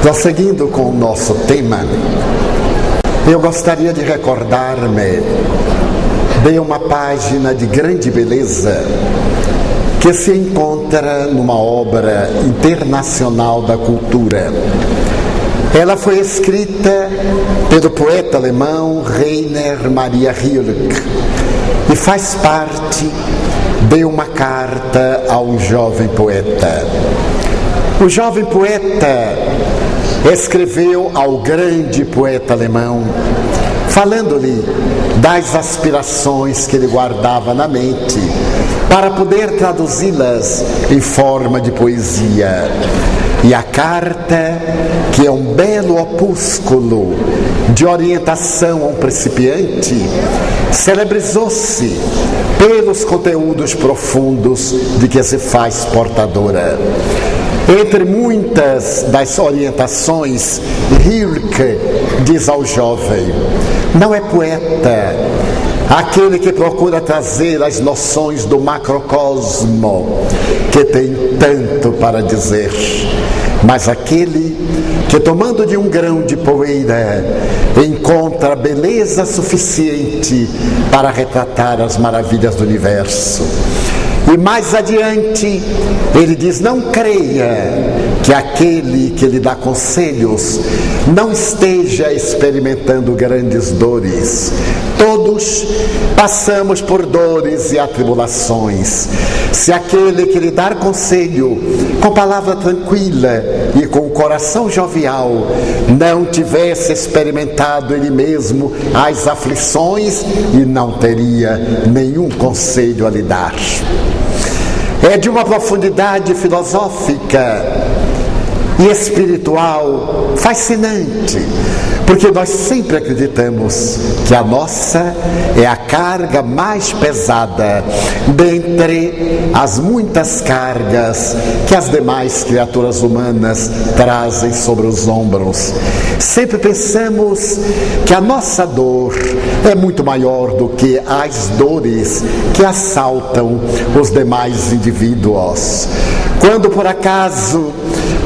Prosseguindo com o nosso tema, eu gostaria de recordar-me de uma página de grande beleza que se encontra numa obra internacional da cultura. Ela foi escrita pelo poeta alemão Rainer Maria Rilke e faz parte de uma carta a um jovem poeta. O jovem poeta escreveu ao grande poeta alemão, falando-lhe das aspirações que ele guardava na mente, para poder traduzi-las em forma de poesia. E a carta, que é um belo opúsculo de orientação a um principiante, celebrizou-se pelos conteúdos profundos de que se faz portadora. Entre muitas das orientações, Rilke diz ao jovem: não é poeta aquele que procura trazer as noções do macrocosmo, que tem tanto para dizer, mas aquele que, tomando de um grão de poeira, encontra beleza suficiente para retratar as maravilhas do universo. E mais adiante, ele diz: não creia que aquele que lhe dá conselhos não esteja experimentando grandes dores. Todos passamos por dores e atribulações. Se aquele que lhe dá conselho, com palavra tranquila e com o coração jovial, não tivesse experimentado ele mesmo as aflições, e não teria nenhum conselho a lhe dar. É de uma profundidade filosófica e espiritual fascinante, porque nós sempre acreditamos que a nossa é a carga mais pesada dentre as muitas cargas que as demais criaturas humanas trazem sobre os ombros. Sempre pensamos que a nossa dor é muito maior do que as dores que assaltam os demais indivíduos. Quando por acaso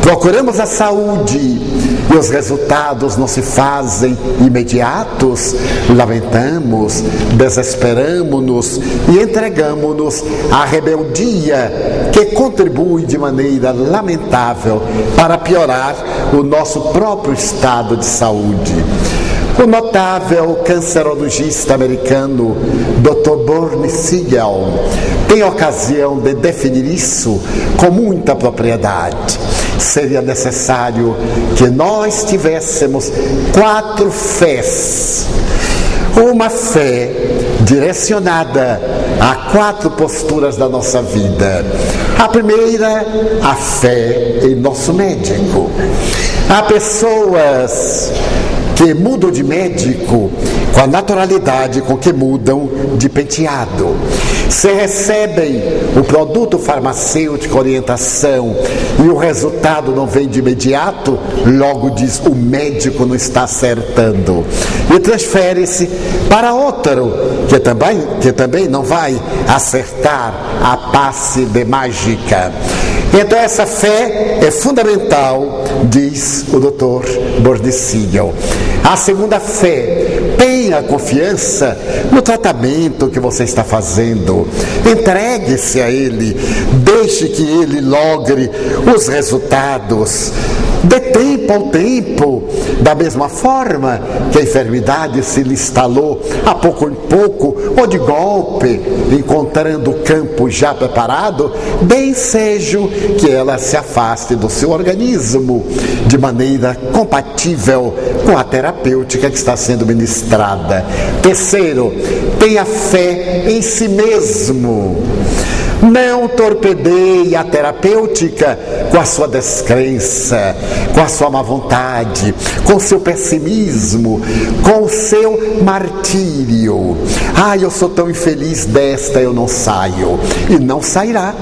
procuramos a saúde e os resultados não se fazem imediatos, lamentamos, desesperamos-nos e entregamos-nos à rebeldia, que contribui de maneira lamentável para piorar o nosso próprio estado de saúde. O notável cancerologista americano Dr. Bernie Siegel tem ocasião de definir isso com muita propriedade. Seria necessário que nós tivéssemos 4 fés. Uma fé direcionada a 4 posturas da nossa vida. A primeira, a fé em nosso médico. Há pessoas que mudam de médico com a naturalidade com que mudam de penteado. Se recebem o produto farmacêutico, orientação, e o resultado não vem de imediato, logo diz: o médico não está acertando. E transfere-se para outro, que também não vai acertar a passe de mágica. Então essa fé é fundamental, diz o Dr. Bernie Siegel. A segunda fé: tenha confiança no tratamento que você está fazendo. Entregue-se a ele, deixe que ele logre os resultados. Dê tempo ao tempo. Da mesma forma que a enfermidade se lhe instalou a pouco em pouco, ou de golpe, encontrando o campo já preparado, dê ensejo que ela se afaste do seu organismo de maneira compatível com a terapêutica que está sendo ministrada. Terceiro, tenha fé em si mesmo. Não torpedeie a terapêutica com a sua descrença, com a sua má vontade, com o seu pessimismo, com o seu martírio. Eu sou tão infeliz desta, eu não saio. E não sairá.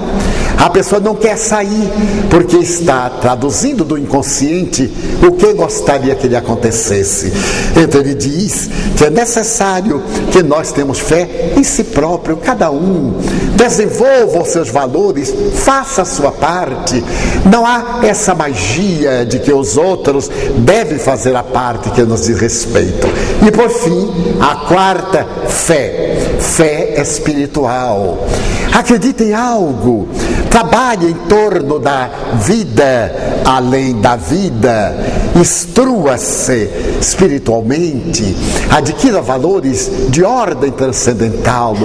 A pessoa não quer sair porque está traduzindo do inconsciente o que gostaria que lhe acontecesse. Então ele diz que é necessário que nós tenhamos fé em si próprio, cada um. Desenvolva desenvolva os seus valores, faça a sua parte. Não há essa magia de que os outros devem fazer a parte que nos diz respeito. E por fim, a quarta, fé espiritual. Acredite em algo, trabalhe em torno da vida, além da vida, instrua-se espiritualmente, adquira valores de ordem transcendental.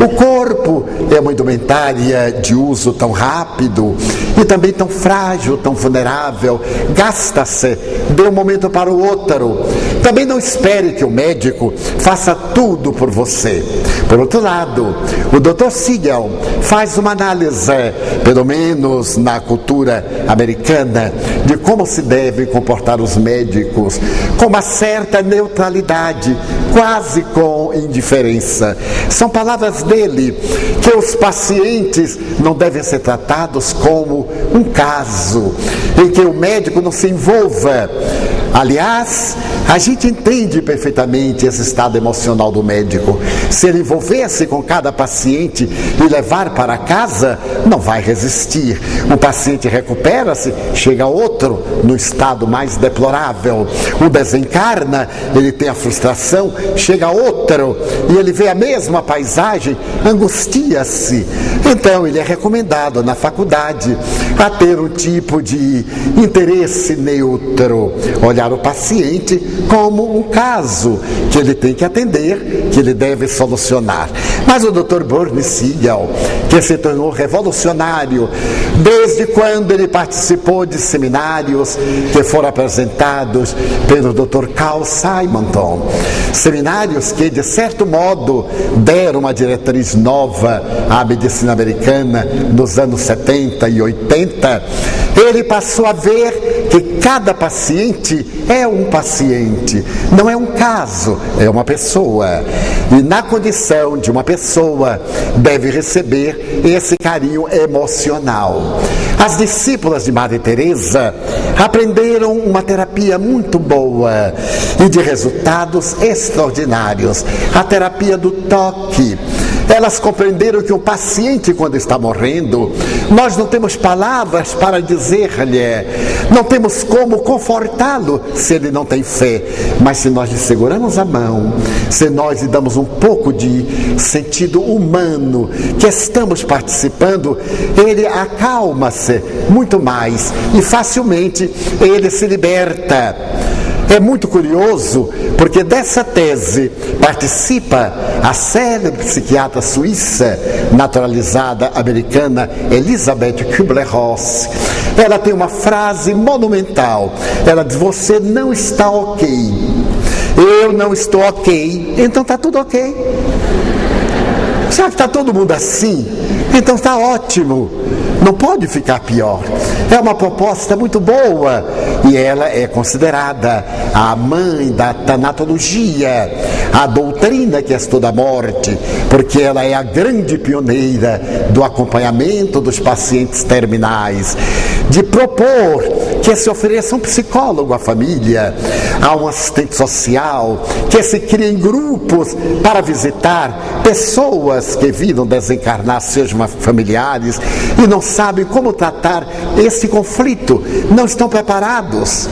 O corpo é uma indumentária de uso tão rápido e também tão frágil, tão vulnerável. Gasta-se de um momento para o outro. Também não espere que o médico faça tudo por você. Por outro lado, o Dr. Siegel faz uma análise, pelo menos na cultura americana, de como se devem comportar os médicos, com uma certa neutralidade, quase com indiferença. São palavras dele, que os pacientes não devem ser tratados como um caso, em que o médico não se envolva. Aliás, a gente entende perfeitamente esse estado emocional do médico. Se ele envolver-se com cada paciente e levar para casa, não vai resistir. Um paciente recupera-se, chega outro no estado mais deplorável. Um desencarna, ele tem a frustração, chega outro e ele vê a mesma paisagem, angustia-se. Então ele é recomendado na faculdade a ter um tipo de interesse neutro, olhar o paciente como um caso que ele tem que atender, que ele deve solucionar. Mas o Dr. Bernie Siegel, que se tornou revolucionário desde quando ele participou de seminários que foram apresentados pelo Dr. Carl Simonton, seminários que de certo modo deram uma diretriz nova à medicina americana nos anos 70 e 80, ele passou a ver que cada paciente é um paciente, não é um caso, é uma pessoa. E na condição de uma pessoa, deve receber esse carinho emocional. As discípulas de Madre Teresa aprenderam uma terapia muito boa e de resultados extraordinários. A terapia do toque. Elas compreenderam que o paciente, quando está morrendo, nós não temos palavras para dizer-lhe, não temos como confortá-lo se ele não tem fé. Mas se nós lhe seguramos a mão, se nós lhe damos um pouco de sentido humano, que estamos participando, ele acalma-se muito mais e facilmente ele se liberta. É muito curioso, porque dessa tese participa a célebre psiquiatra suíça, naturalizada americana, Elisabeth Kübler-Ross. Ela tem uma frase monumental. Ela diz: você não está ok. Eu não estou ok, então está tudo ok. Já que está todo mundo assim, então está ótimo. Não pode ficar pior. É uma proposta muito boa e ela é considerada a mãe da tanatologia, a doutrina que estuda a morte, porque ela é a grande pioneira do acompanhamento dos pacientes terminais, de propor que se ofereça um psicólogo à família, a um assistente social, que se criem grupos para visitar pessoas que viram desencarnar seus familiares e não sabem como tratar esse conflito, não estão preparados.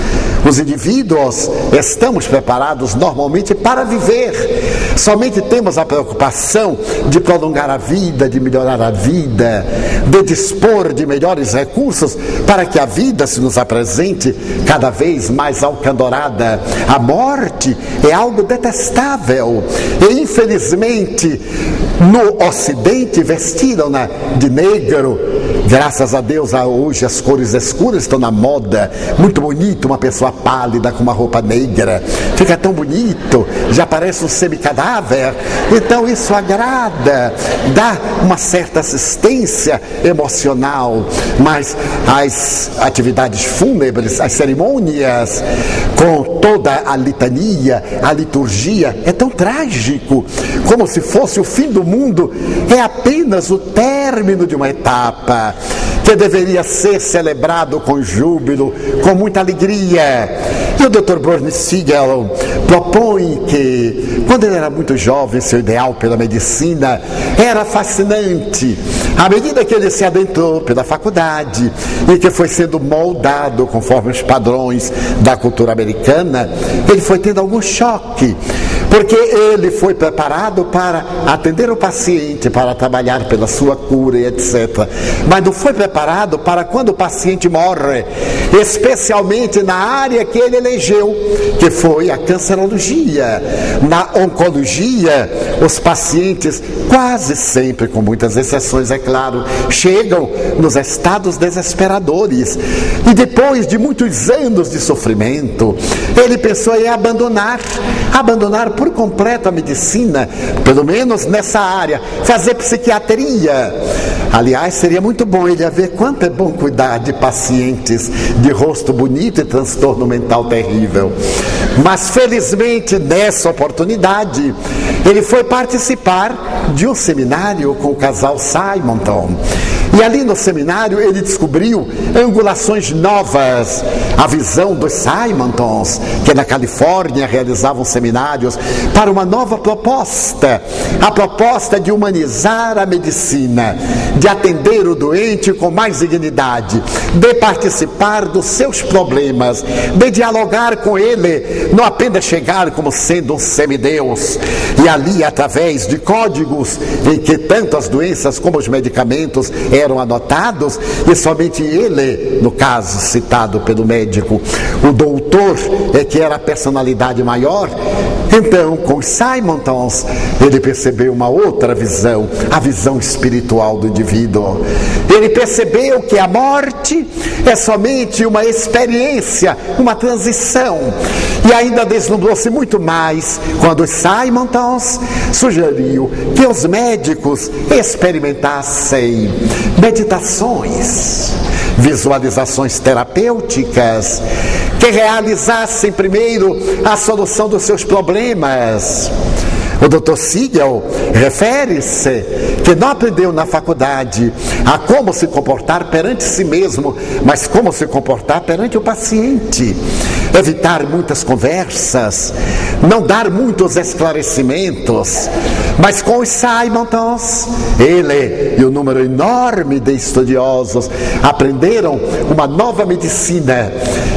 Os indivíduos estamos preparados normalmente para viver. Somente temos a preocupação de prolongar a vida, de melhorar a vida, de dispor de melhores recursos para que a vida se nos apresente cada vez mais alcandorada. A morte é algo detestável e infelizmente no Ocidente vestiram-na de negro. Graças a Deus, hoje as cores escuras estão na moda. Muito bonito, uma pessoa pálida com uma roupa negra. Fica tão bonito, já parece um semicadáver. Então isso agrada, dá uma certa assistência emocional. Mas as atividades fúnebres, as cerimônias, com toda a litania, a liturgia, é tão trágico, como se fosse o fim do mundo. É apenas o término de uma etapa que deveria ser celebrado com júbilo, com muita alegria. E o Dr. Bernie Siegel propõe que, quando ele era muito jovem, seu ideal pela medicina era fascinante. À medida que ele se adentrou pela faculdade e que foi sendo moldado conforme os padrões da cultura americana, ele foi tendo algum choque, porque ele foi preparado para atender o paciente, para trabalhar pela sua cura e etc. Mas não foi preparado para quando o paciente morre, especialmente na área que ele elegeu, que foi a cancerologia. Na oncologia, os pacientes, quase sempre, com muitas exceções, é claro, chegam nos estados desesperadores. E depois de muitos anos de sofrimento, ele pensou em abandonar por completo a medicina, pelo menos nessa área, fazer psiquiatria. Aliás, seria muito bom ele ver quanto é bom cuidar de pacientes de rosto bonito e transtorno mental terrível. Mas felizmente, nessa oportunidade, ele foi participar de um seminário com o casal Simonton. E ali no seminário ele descobriu angulações novas. A visão dos Simontons, que na Califórnia realizavam seminários para uma nova proposta. A proposta de humanizar a medicina, de atender o doente com mais dignidade, de participar dos seus problemas, de dialogar com ele, não apenas chegar como sendo um semideus. E ali, através de códigos em que tanto as doenças como os medicamentos eram anotados, e somente ele, no caso citado pelo médico, o doutor, que era a personalidade maior. Então, com os Simontons, ele percebeu uma outra visão, a visão espiritual do indivíduo. Ele percebeu que a morte é somente uma experiência, uma transição. E ainda deslumbrou-se muito mais quando os Simontons sugeriu que os médicos experimentassem meditações, visualizações terapêuticas, que realizassem primeiro a solução dos seus problemas. O Dr. Siegel refere-se que não aprendeu na faculdade a como se comportar perante si mesmo, mas como se comportar perante o paciente. Evitar muitas conversas, não dar muitos esclarecimentos. Mas com os Simontons, ele e o número enorme de estudiosos aprenderam uma nova medicina.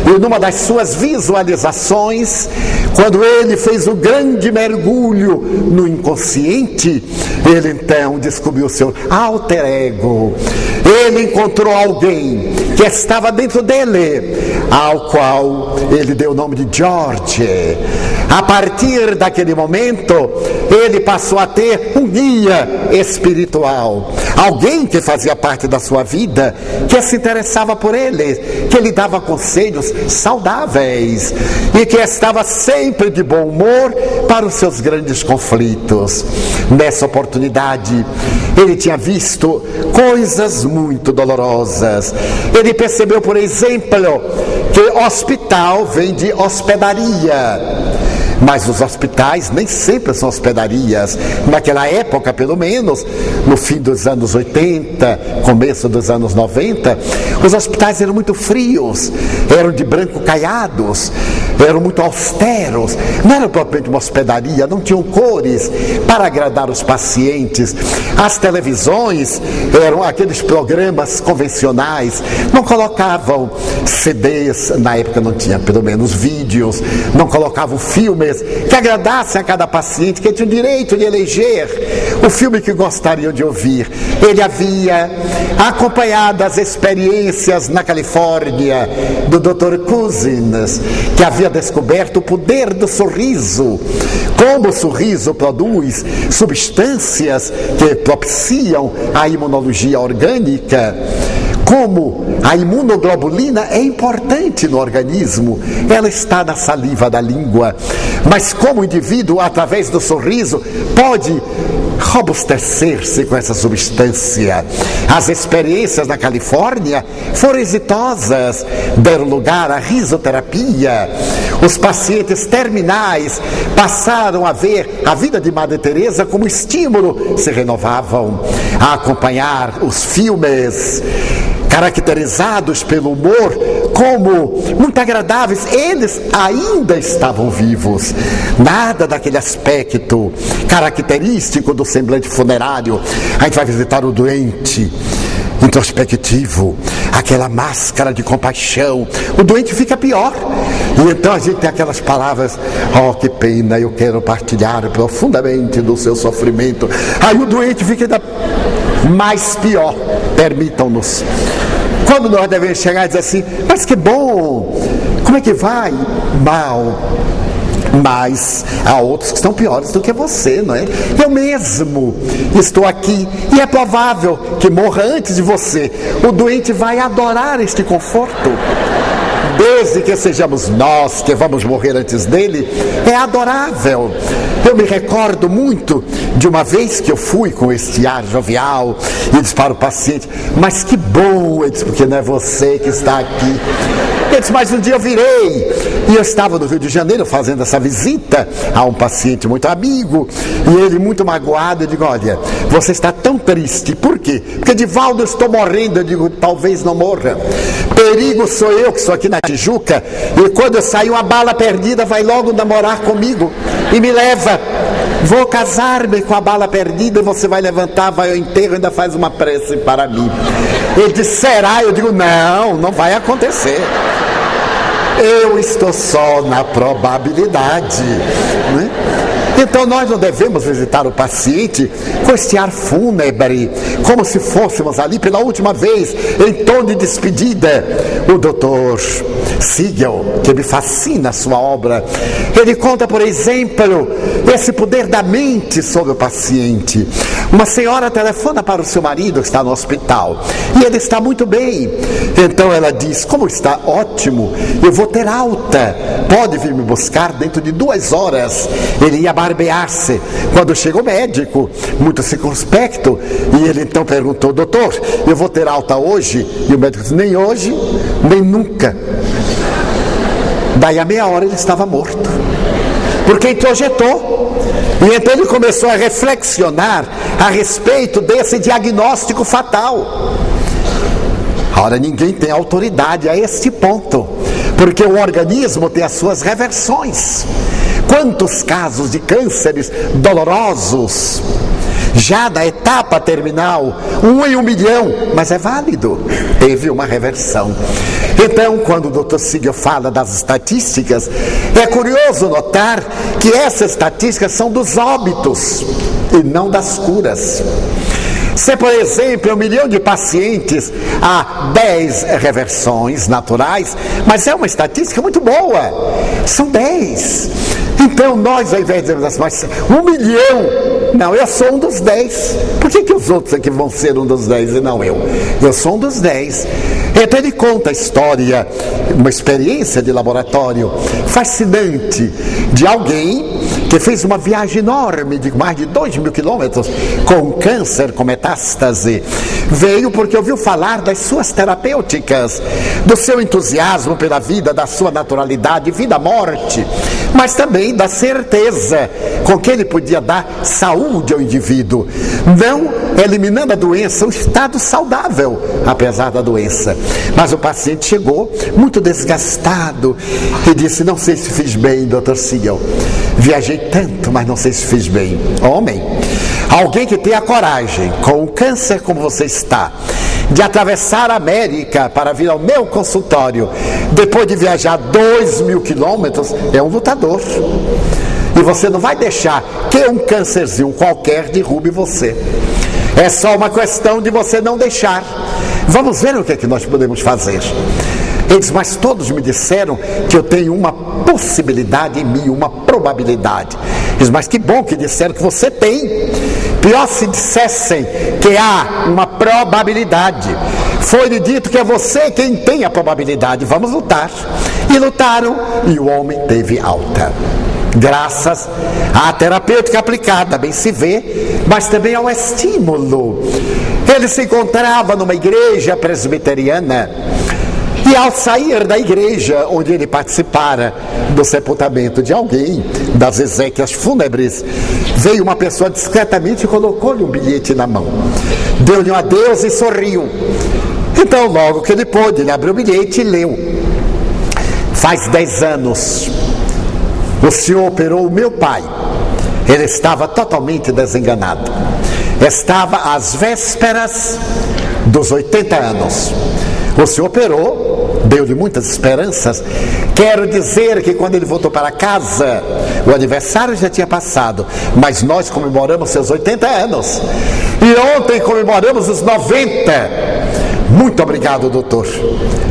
E numa das suas visualizações, quando ele fez o grande mergulho no inconsciente, ele então descobriu o seu alter ego. Ele encontrou alguém que estava dentro dele, ao qual ele deu o nome de George. A partir daquele momento, ele passou a ter um guia espiritual, alguém que fazia parte da sua vida, que se interessava por ele, que lhe dava conselhos saudáveis e que estava sempre de bom humor para os seus grandes conflitos. Nessa oportunidade, ele tinha visto coisas muito dolorosas. Ele percebeu, por exemplo, que hospital vem de hospedaria. Mas os hospitais nem sempre são hospedarias. Naquela época, pelo menos, no fim dos anos 80, começo dos anos 90, os hospitais eram muito frios, eram de branco caiados, eram muito austeros, não era propriamente uma hospedaria, não tinham cores para agradar os pacientes. As televisões eram aqueles programas convencionais, não colocavam CDs, na época não tinha pelo menos vídeos, não colocavam filmes que agradassem a cada paciente, que tinha o direito de eleger o filme que gostariam de ouvir. Ele havia acompanhado as experiências na Califórnia do Dr. Cousins, que havia descoberto o poder do sorriso, como o sorriso produz substâncias que propiciam a imunologia orgânica, como a imunoglobulina é importante no organismo, ela está na saliva da língua, mas como o indivíduo, através do sorriso, pode robustecer-se com essa substância. As experiências na Califórnia foram exitosas, deram lugar à risoterapia. Os pacientes terminais passaram a ver a vida de Madre Teresa como estímulo, se renovavam a acompanhar os filmes caracterizados pelo humor como muito agradáveis, eles ainda estavam vivos. Nada daquele aspecto característico do semblante funerário. A gente vai visitar o doente introspectivo, aquela máscara de compaixão, o doente fica pior. E então a gente tem aquelas palavras: oh, que pena, eu quero partilhar profundamente do seu sofrimento. Aí o doente fica ainda mais pior. Permitam-nos, quando nós devemos chegar e dizer assim: mas que bom, como é que vai? Mal. Mas há outros que estão piores do que você, não é? Eu mesmo estou aqui e é provável que morra antes de você. O doente vai adorar este conforto. Desde que sejamos nós que vamos morrer antes dele, é adorável. Eu me recordo muito de uma vez que eu fui com este ar jovial e disse para o paciente: mas que bom, ele disse, porque não é você que está aqui. Ele disse: mas um dia eu virei e eu estava no Rio de Janeiro fazendo essa visita a um paciente muito amigo, e ele muito magoado. Eu digo: olha, você está tão triste, por quê? Porque Divaldo, eu estou morrendo. Eu digo: talvez não morra. Perigo sou eu que sou aqui na Tijuca, e quando eu sair uma bala perdida vai logo namorar comigo e me leva. Vou casar-me com a bala perdida e você vai levantar, vai ao enterro e ainda faz uma prece para mim. Ele disse: será? Eu digo: não, não vai acontecer. Eu estou só na probabilidade, né? Então nós não devemos visitar o paciente com este ar fúnebre, como se fôssemos ali pela última vez, em tom de despedida. O Dr. Siegel, que me fascina a sua obra, ele conta, por exemplo, esse poder da mente sobre o paciente. Uma senhora telefona para o seu marido que está no hospital e ele está muito bem. Então ela diz: como está? Ótimo, eu vou ter alta, pode vir me buscar dentro de 2 horas. Ele ia barbear-se quando chega o médico, muito circunspecto, e ele então perguntou: doutor, eu vou ter alta hoje? E o médico disse: nem hoje, nem nunca. Daí a meia hora ele estava morto, porque introjetou. E então ele começou a reflexionar a respeito desse diagnóstico fatal. Ora, ninguém tem autoridade a este ponto, porque o organismo tem as suas reversões. Quantos casos de cânceres dolorosos, já da etapa terminal, 1 em 1 milhão, mas é válido, teve uma reversão. Então, quando o Dr. Siegel fala das estatísticas, é curioso notar que essas estatísticas são dos óbitos e não das curas. Se, por exemplo, 1 milhão de pacientes, há 10 reversões naturais, mas é uma estatística muito boa, são 10. Então nós, ao invés de dizermos assim: mas 1 milhão, não, eu sou um dos 10. Por que os outros aqui vão ser um dos 10 e não eu? Eu sou um dos 10. Então ele conta a história, uma experiência de laboratório fascinante de alguém que fez uma viagem enorme de mais de 2.000 quilômetros com câncer, com metástase. Veio porque ouviu falar das suas terapêuticas, do seu entusiasmo pela vida, da sua naturalidade, vida-morte, mas também da certeza com que ele podia dar saúde ao indivíduo, não eliminando a doença, um estado saudável, apesar da doença. Mas o paciente chegou muito desgastado e disse: não sei se fiz bem, Dr. Siegel, viajei tanto, mas não sei se fiz bem. Homem, alguém que tem a coragem, com um câncer como você está, de atravessar a América para vir ao meu consultório, depois de viajar 2.000 quilômetros, é um lutador. E você não vai deixar que um câncerzinho qualquer derrube você. É só uma questão de você não deixar. Vamos ver o que é que nós podemos fazer. Eles, mas todos me disseram que eu tenho uma possibilidade em mim, uma probabilidade. Eles, mas que bom que disseram que você tem. Pior se dissessem que há uma probabilidade. Foi-lhe dito que é você quem tem a probabilidade. Vamos lutar. E lutaram, e o homem teve alta. Graças à terapêutica aplicada, bem se vê, mas também ao estímulo. Ele se encontrava numa igreja presbiteriana e, ao sair da igreja onde ele participara do sepultamento de alguém, das exéquias fúnebres, veio uma pessoa discretamente e colocou-lhe um bilhete na mão, deu-lhe um adeus e sorriu. Então, logo que ele pôde, ele abriu o bilhete e leu: faz 10 anos, o senhor operou o meu pai. Ele estava totalmente desenganado. Estava às vésperas dos 80 anos. O senhor operou, deu-lhe muitas esperanças. Quero dizer que quando ele voltou para casa, o aniversário já tinha passado, mas nós comemoramos seus 80 anos. E ontem comemoramos os 90. Muito obrigado, doutor,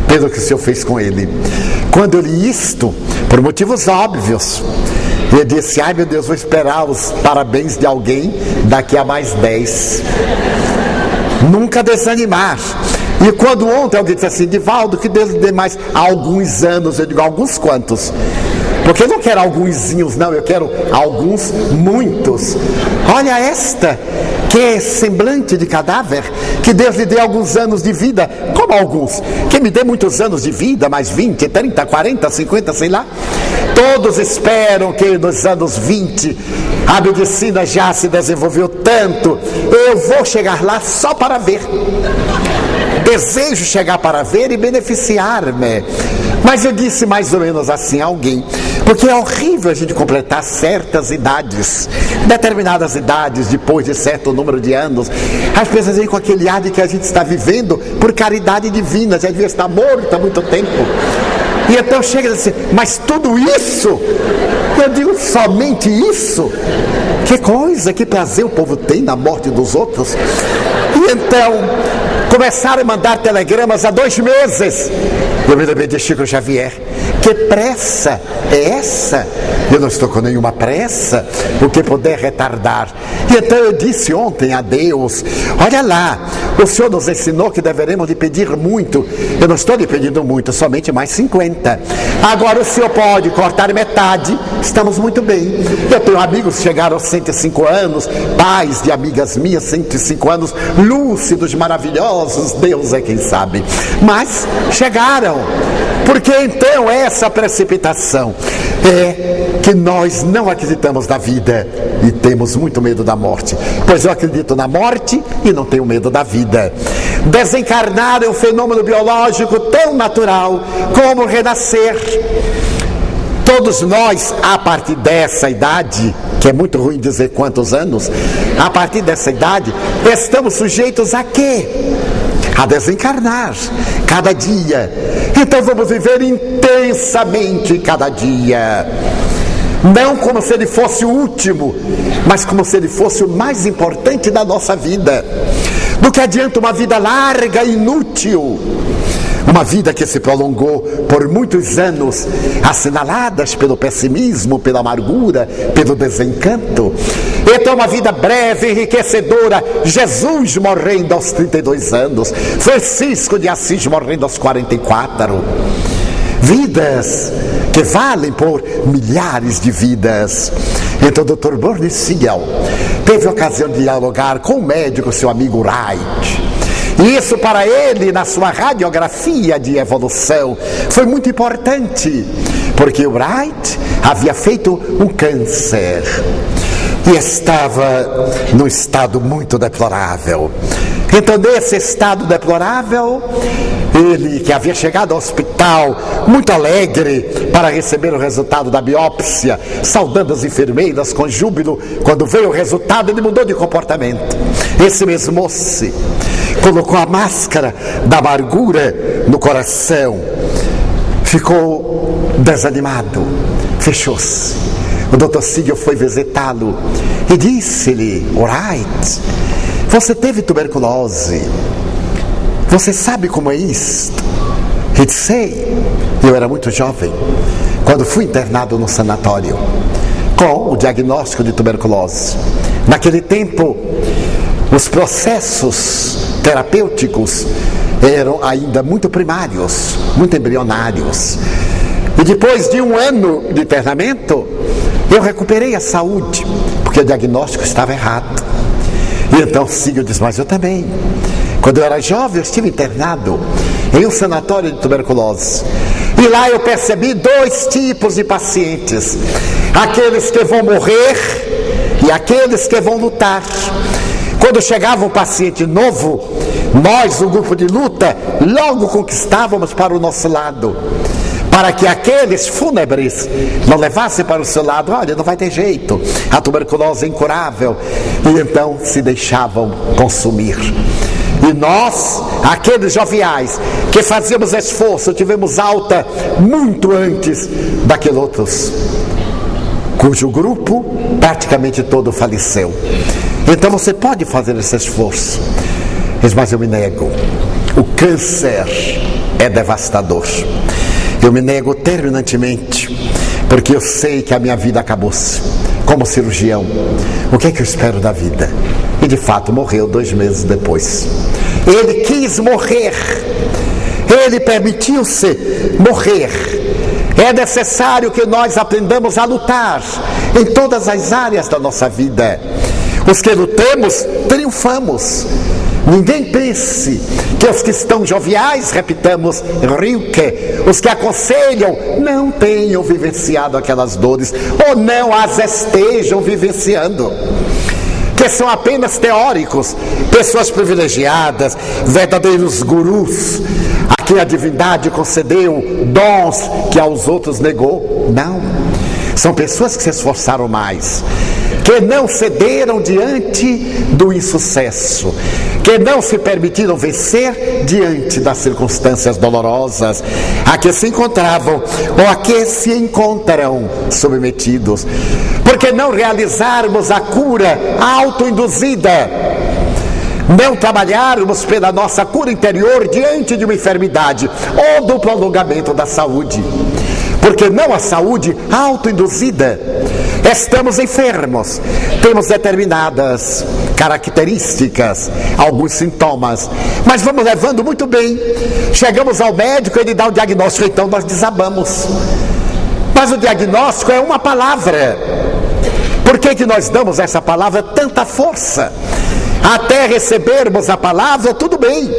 pelo que o senhor fez com ele. Quando eu li isto, por motivos óbvios, eu disse: ai meu Deus, vou esperar os parabéns de alguém daqui a mais 10. Nunca desanimar. E quando ontem alguém disse assim: Divaldo, que Deus lhe dê mais alguns anos, eu digo: alguns quantos? Porque eu não quero algunzinhos, não, eu quero alguns muitos. Olha esta, que é semblante de cadáver, que Deus lhe dê alguns anos de vida. Como alguns? Que me dê muitos anos de vida, mais 20, 30, 40, 50, sei lá. Todos esperam que nos anos 20 a medicina já se desenvolveu tanto. Eu vou chegar lá só para ver. Desejo chegar para ver e beneficiar-me. Mas eu disse mais ou menos assim a alguém: porque é horrível a gente completar certas idades, determinadas idades, depois de certo número de anos. As pessoas vêm com aquele ar de que a gente está vivendo por caridade divina, já devia estar morto há muito tempo. E então chega assim: mas tudo isso? Eu digo: somente isso? Que coisa, que prazer o povo tem na morte dos outros. E então começaram a mandar telegramas há 2 meses. Eu me lembrei de Chico Xavier: que pressa é essa? Eu não estou com nenhuma pressa, o que puder retardar. E então eu disse ontem a Deus: olha lá, o Senhor nos ensinou que deveremos lhe pedir muito. Eu não estou lhe pedindo muito, somente mais 50. Agora o Senhor pode cortar metade, estamos muito bem. Eu tenho amigos que chegaram aos 105 anos, pais de amigas minhas, 105 anos, lúcidos, maravilhosos, Deus é quem sabe. Mas chegaram. Porque então essa precipitação é que nós não acreditamos na vida e temos muito medo da morte. Pois eu acredito na morte e não tenho medo da vida. Desencarnar é um fenômeno biológico tão natural como renascer. Todos nós, a partir dessa idade, que é muito ruim dizer quantos anos, a partir dessa idade, estamos sujeitos a quê? A desencarnar cada dia. Então vamos viver intensamente cada dia, não como se ele fosse o último, mas como se ele fosse o mais importante da nossa vida. Do que adianta uma vida larga e inútil, uma vida que se prolongou por muitos anos, assinaladas pelo pessimismo, pela amargura, pelo desencanto. Então uma vida breve, enriquecedora. Jesus morrendo aos 32 anos, Francisco de Assis morrendo aos 44. Vidas que valem por milhares de vidas. Então o Dr. Bernie Siegel teve a ocasião de dialogar com o médico, seu amigo Wright. E isso para ele, na sua radiografia de evolução, foi muito importante, porque o Wright havia feito um câncer e estava num estado muito deplorável. Então, nesse estado deplorável, ele, que havia chegado ao hospital muito alegre para receber o resultado da biópsia, saudando as enfermeiras com júbilo, quando veio o resultado, ele mudou de comportamento. Esse mesmo moço colocou a máscara da amargura no coração, ficou desanimado, fechou-se. O Dr. Siegel foi visitá-lo e disse-lhe: Wright, você teve tuberculose, você sabe como é isto? Ele disse: sei. Eu era muito jovem quando fui internado no sanatório com o diagnóstico de tuberculose. Naquele tempo, os processos terapêuticos eram ainda muito primários, muito embrionários. E depois de 1 ano de internamento, eu recuperei a saúde, porque o diagnóstico estava errado. E então Siegel diz: mas eu também. Quando eu era jovem, eu estive internado em um sanatório de tuberculose. E lá eu percebi 2 tipos de pacientes: aqueles que vão morrer e aqueles que vão lutar. Quando chegava um paciente novo, nós, o grupo de luta, logo conquistávamos para o nosso lado, para que aqueles fúnebres não levassem para o seu lado. Olha, não vai ter jeito, a tuberculose é incurável, e então se deixavam consumir. E nós, aqueles joviais que fazíamos esforço, tivemos alta muito antes daqueles outros, cujo grupo praticamente todo faleceu. Então você pode fazer esse esforço, mas eu me nego. O câncer é devastador. Eu me nego terminantemente, porque eu sei que a minha vida acabou-se. Como cirurgião, o que é que eu espero da vida? E de fato morreu 2 meses depois. Ele quis morrer, ele permitiu-se morrer. É necessário que nós aprendamos a lutar em todas as áreas da nossa vida. Os que lutamos, triunfamos. Ninguém pense que os que estão joviais, repitamos, Rilke, os que aconselham, não tenham vivenciado aquelas dores, ou não as estejam vivenciando, que são apenas teóricos, pessoas privilegiadas, verdadeiros gurus, a quem a divindade concedeu dons que aos outros negou. Não, são pessoas que se esforçaram mais, que não cederam diante do insucesso, que não se permitiram vencer diante das circunstâncias dolorosas a que se encontravam ou a que se encontram submetidos. Porque não realizarmos a cura autoinduzida, não trabalharmos pela nossa cura interior diante de uma enfermidade ou do prolongamento da saúde? Porque não a saúde autoinduzida. Estamos enfermos, temos determinadas características, alguns sintomas, mas vamos levando muito bem. Chegamos ao médico, ele dá o diagnóstico, então nós desabamos. Mas o diagnóstico é uma palavra. Por que nós damos essa palavra tanta força? Até recebermos a palavra, tudo bem,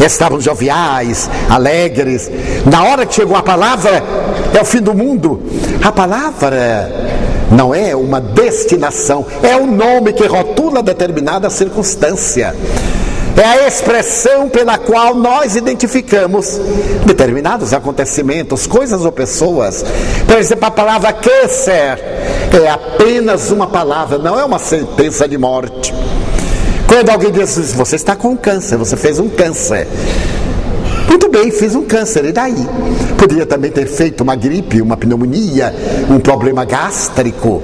estávamos joviais, alegres. Na hora que chegou a palavra, é o fim do mundo. A palavra não é uma destinação, é um nome que rotula determinada circunstância. É a expressão pela qual nós identificamos determinados acontecimentos, coisas ou pessoas. Por exemplo, a palavra câncer é apenas uma palavra, não é uma sentença de morte. Quando alguém diz, você está com câncer, você fez um câncer. Muito bem, fiz um câncer, e daí? Podia também ter feito uma gripe, uma pneumonia, um problema gástrico.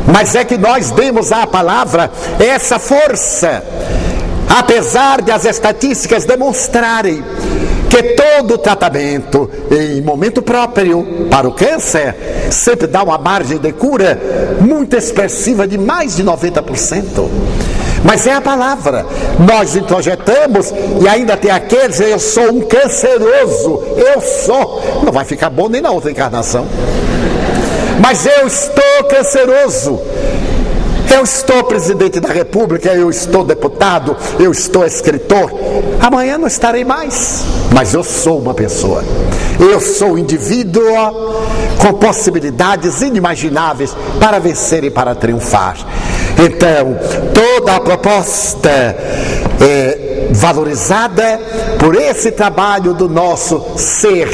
Mas é que nós demos à palavra essa força, apesar de as estatísticas demonstrarem que todo tratamento em momento próprio para o câncer sempre dá uma margem de cura muito expressiva de mais de 90%. Mas é a palavra, nós introjetamos e ainda tem aqueles, eu sou um canceroso, eu sou, não vai ficar bom nem na outra encarnação, mas eu estou canceroso, eu estou presidente da república, eu estou deputado, eu estou escritor, amanhã não estarei mais, mas eu sou uma pessoa, eu sou um indivíduo com possibilidades inimagináveis para vencer e para triunfar. Então, toda a proposta é valorizada por esse trabalho do nosso ser,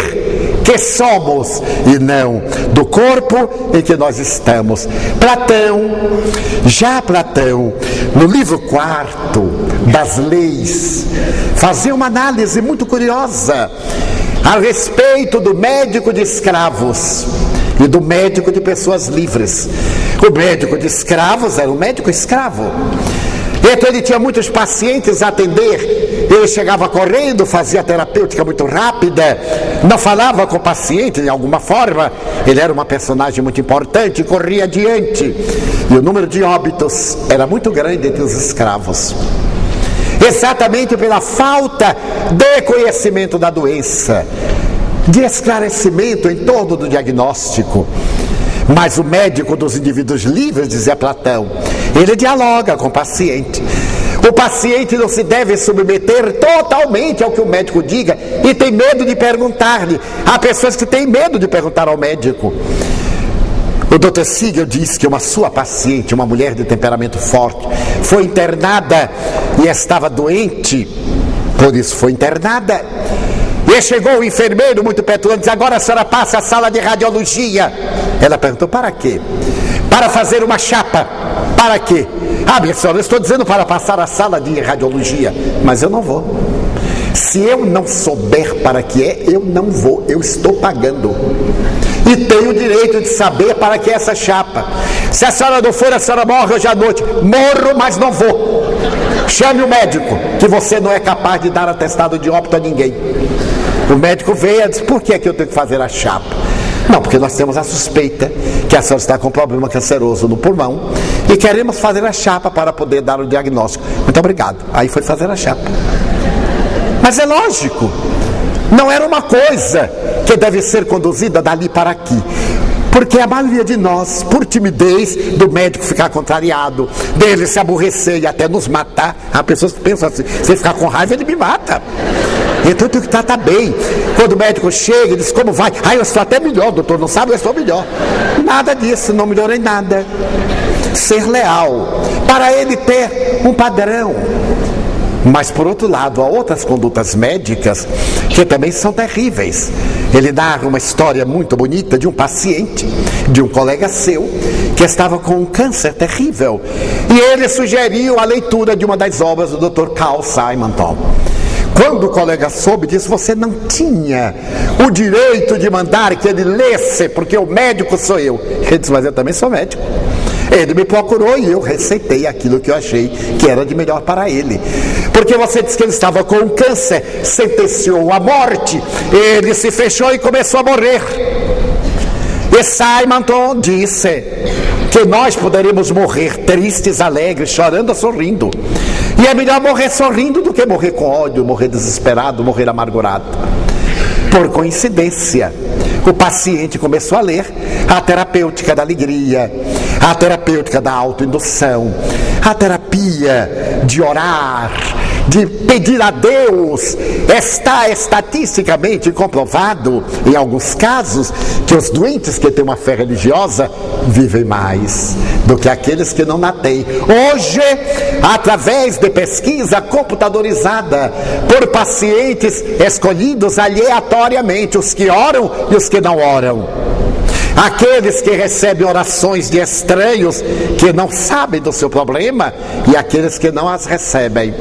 que somos, e não do corpo em que nós estamos. Platão, no livro 4 das leis, fazia uma análise muito curiosa a respeito do médico de escravos e do médico de pessoas livres. O médico de escravos era um médico escravo. Então ele tinha muitos pacientes a atender. Ele chegava correndo, fazia a terapêutica muito rápida, não falava com o paciente de alguma forma. Ele era uma personagem muito importante, corria adiante. E o número de óbitos era muito grande entre os escravos, exatamente pela falta de conhecimento da doença, de esclarecimento em torno do diagnóstico. Mas o médico dos indivíduos livres, dizia Platão, ele dialoga com o paciente. O paciente não se deve submeter totalmente ao que o médico diga e tem medo de perguntar-lhe. Há pessoas que têm medo de perguntar ao médico. O Dr. Siegel diz que uma sua paciente, uma mulher de temperamento forte, foi internada e estava doente. Por isso foi internada. E chegou o enfermeiro muito petulante e disse: agora a senhora passa à sala de radiologia. Ela perguntou: para quê? Para fazer uma chapa. Para quê? Ah, minha senhora, eu estou dizendo para passar a sala de radiologia. Mas eu não vou. Se eu não souber para que é, eu não vou. Eu estou pagando. E tenho o direito de saber para que é essa chapa. Se a senhora não for, a senhora morre hoje à noite. Morro, mas não vou. Chame o médico, que você não é capaz de dar atestado de óbito a ninguém. O médico veio e disse: por que é que eu tenho que fazer a chapa? Não, porque nós temos a suspeita que a senhora está com um problema canceroso no pulmão e queremos fazer a chapa para poder dar o diagnóstico. Muito obrigado. Aí foi fazer a chapa. Mas é lógico, não era uma coisa que deve ser conduzida dali para aqui. Porque a maioria de nós, por timidez do médico ficar contrariado, dele se aborrecer e até nos matar, há pessoas que pensam assim: se ficar com raiva, ele me mata. Então eu tenho que tratar bem. Quando o médico chega e diz: como vai? Ah, eu estou até melhor, doutor, não sabe, eu estou melhor. Nada disso, não melhorei nada. Ser leal, para ele ter um padrão. Mas por outro lado, há outras condutas médicas que também são terríveis. Ele narra uma história muito bonita de um paciente, de um colega seu, que estava com um câncer terrível. E ele sugeriu a leitura de uma das obras do Dr. Carl Simonton. Quando o colega soube disso, você não tinha o direito de mandar que ele lesse, porque o médico sou eu. Ele disse: mas eu também sou médico. Ele me procurou e eu receitei aquilo que eu achei que era de melhor para ele. Porque você disse que ele estava com um câncer, sentenciou a morte, ele se fechou e começou a morrer. E Simonton disse que nós poderíamos morrer tristes, alegres, chorando ou sorrindo. E é melhor morrer sorrindo do que morrer com ódio, morrer desesperado, morrer amargurado. Por coincidência, o paciente começou a ler a terapêutica da alegria, a terapêutica da autoindução, a terapia de orar, de pedir a Deus. Está estatisticamente comprovado, em alguns casos, que os doentes que têm uma fé religiosa vivem mais do que aqueles que não na têm. Hoje, através de pesquisa computadorizada por pacientes escolhidos aleatoriamente, os que oram e os que não oram, aqueles que recebem orações de estranhos que não sabem do seu problema e aqueles que não as recebem,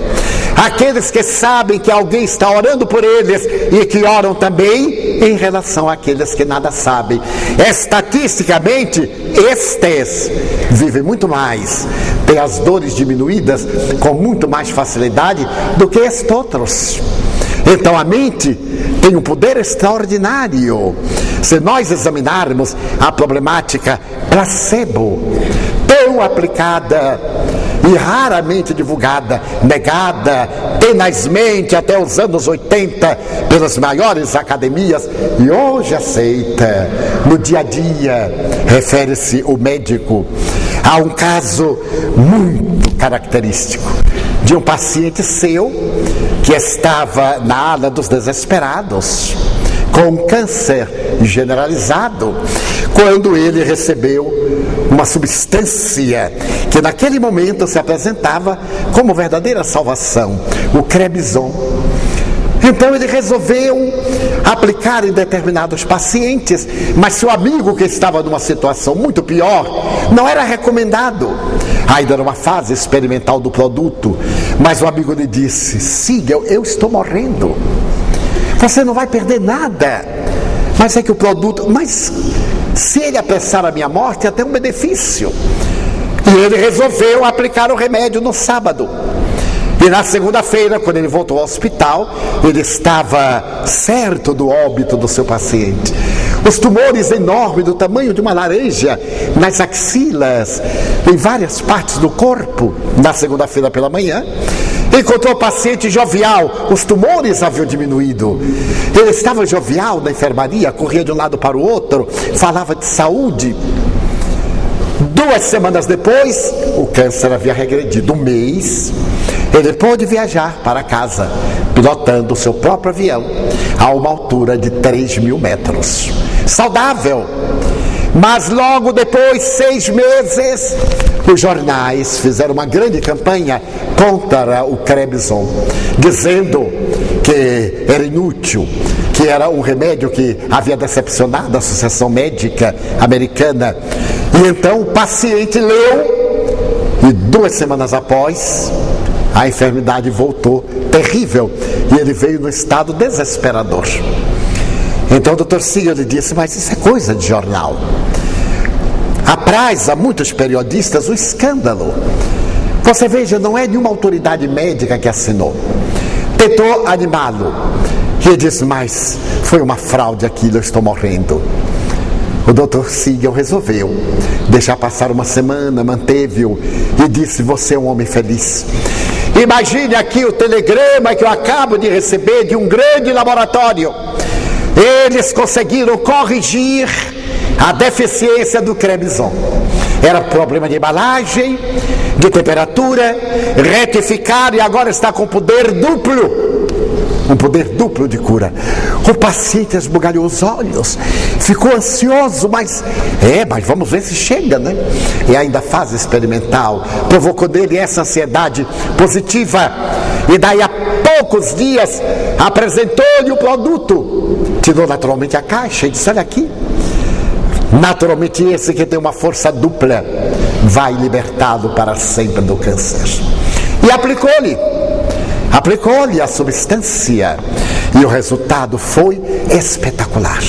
aqueles que sabem que alguém está orando por eles e que oram também, em relação àqueles que nada sabem. Estatisticamente, estes vivem muito mais, têm as dores diminuídas com muito mais facilidade do que estes outros. Então a mente tem um poder extraordinário. Se nós examinarmos a problemática placebo, tão aplicada e raramente divulgada, negada tenazmente até os anos 80 pelas maiores academias e hoje aceita no dia a dia, refere-se o médico a um caso muito característico de um paciente seu que estava na ala dos desesperados, com um câncer generalizado, quando ele recebeu uma substância que naquele momento se apresentava como verdadeira salvação, o Crebizon. Então ele resolveu aplicar em determinados pacientes, mas seu amigo, que estava numa situação muito pior, não era recomendado. Ainda era uma fase experimental do produto, mas o amigo lhe disse: siga, eu estou morrendo, você não vai perder nada, mas é que o produto, mas se ele apressar a minha morte, até um benefício. E ele resolveu aplicar o remédio no sábado. E na segunda-feira, quando ele voltou ao hospital, ele estava certo do óbito do seu paciente. Os tumores enormes, do tamanho de uma laranja, nas axilas, em várias partes do corpo. Na segunda-feira pela manhã, encontrou o paciente jovial, os tumores haviam diminuído. Ele estava jovial na enfermaria, corria de um lado para o outro, falava de saúde. 2 semanas depois, o câncer havia regredido. 1 mês, ele pôde viajar para casa, pilotando o seu próprio avião, a uma altura de 3.000 metros. Saudável. Mas logo depois, 6 meses, os jornais fizeram uma grande campanha contra o Crebizon, dizendo que era inútil, que era um remédio que havia decepcionado a Associação Médica Americana. E então o paciente leu, e 2 semanas após, a enfermidade voltou terrível, e ele veio no estado desesperador. Então o Dr. Siegel lhe disse: mas isso é coisa de jornal. Apraz a muitos periodistas o escândalo. Você veja, não é nenhuma autoridade médica que assinou. Tentou animá-lo. E ele disse: mas foi uma fraude aquilo, eu estou morrendo. O Dr. Siegel resolveu deixar passar uma semana, manteve-o e disse: você é um homem feliz. Imagine aqui o telegrama que eu acabo de receber de um grande laboratório. Eles conseguiram corrigir a deficiência do Cremison. Era problema de embalagem, de temperatura, retificar, e agora está com poder duplo. Um poder duplo de cura. O paciente esbugalhou os olhos, ficou ansioso, mas vamos ver se chega, né? E ainda fase experimental provocou nele essa ansiedade positiva. E daí a poucos dias apresentou-lhe o produto. Tirou naturalmente a caixa e disse: olha aqui. Naturalmente esse que tem uma força dupla vai libertá-lo para sempre do câncer. E aplicou-lhe a substância, e o resultado foi espetacular.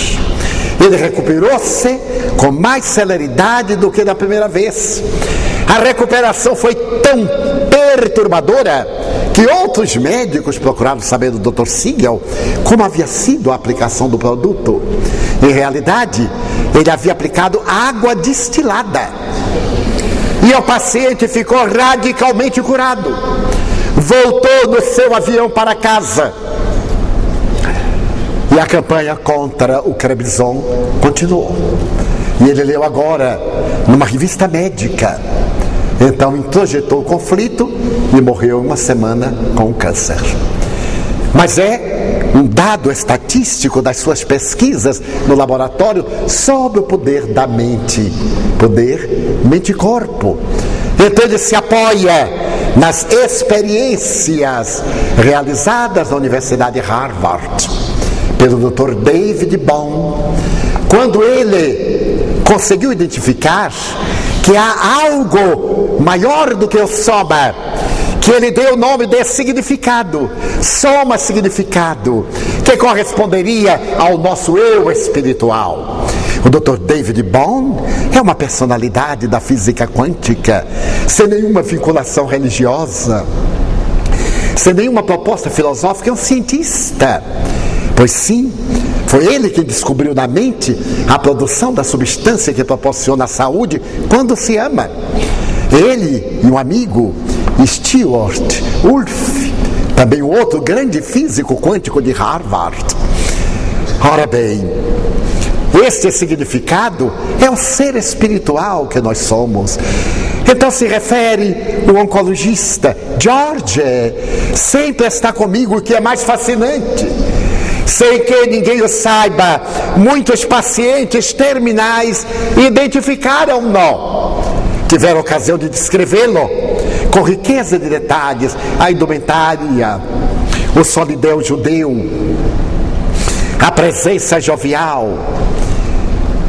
Ele recuperou-se com mais celeridade do que da primeira vez. A recuperação foi tão perturbadora que outros médicos procuraram saber do Dr. Siegel como havia sido a aplicação do produto. Em realidade, ele havia aplicado água destilada. E o paciente ficou radicalmente curado. Voltou no seu avião para casa. E a campanha contra o Cremison continuou. E ele leu agora numa revista médica. Então introjetou o conflito e morreu em uma semana com o câncer. Mas é um dado estatístico das suas pesquisas no laboratório sobre o poder da mente. Poder mente-corpo. Então ele se apoia nas experiências realizadas na Universidade de Harvard pelo Dr. David Bohm, quando ele conseguiu identificar que há algo maior do que o soma, que ele deu o nome de significado, soma significado, que corresponderia ao nosso eu espiritual. O Dr. David Bohm é uma personalidade da física quântica, sem nenhuma vinculação religiosa, sem nenhuma proposta filosófica, é um cientista. Pois sim, foi ele quem descobriu na mente a produção da substância que proporciona a saúde quando se ama. Ele e um amigo, Stewart Wolf, também um outro grande físico quântico de Harvard. Ora bem, este significado é o ser espiritual que nós somos. Então se refere o oncologista: George sempre está comigo, o que é mais fascinante. Sem que ninguém o saiba, muitos pacientes terminais identificaram-no. Tiveram ocasião de descrevê-lo com riqueza de detalhes: a indumentária, o solideu judeu, a presença jovial,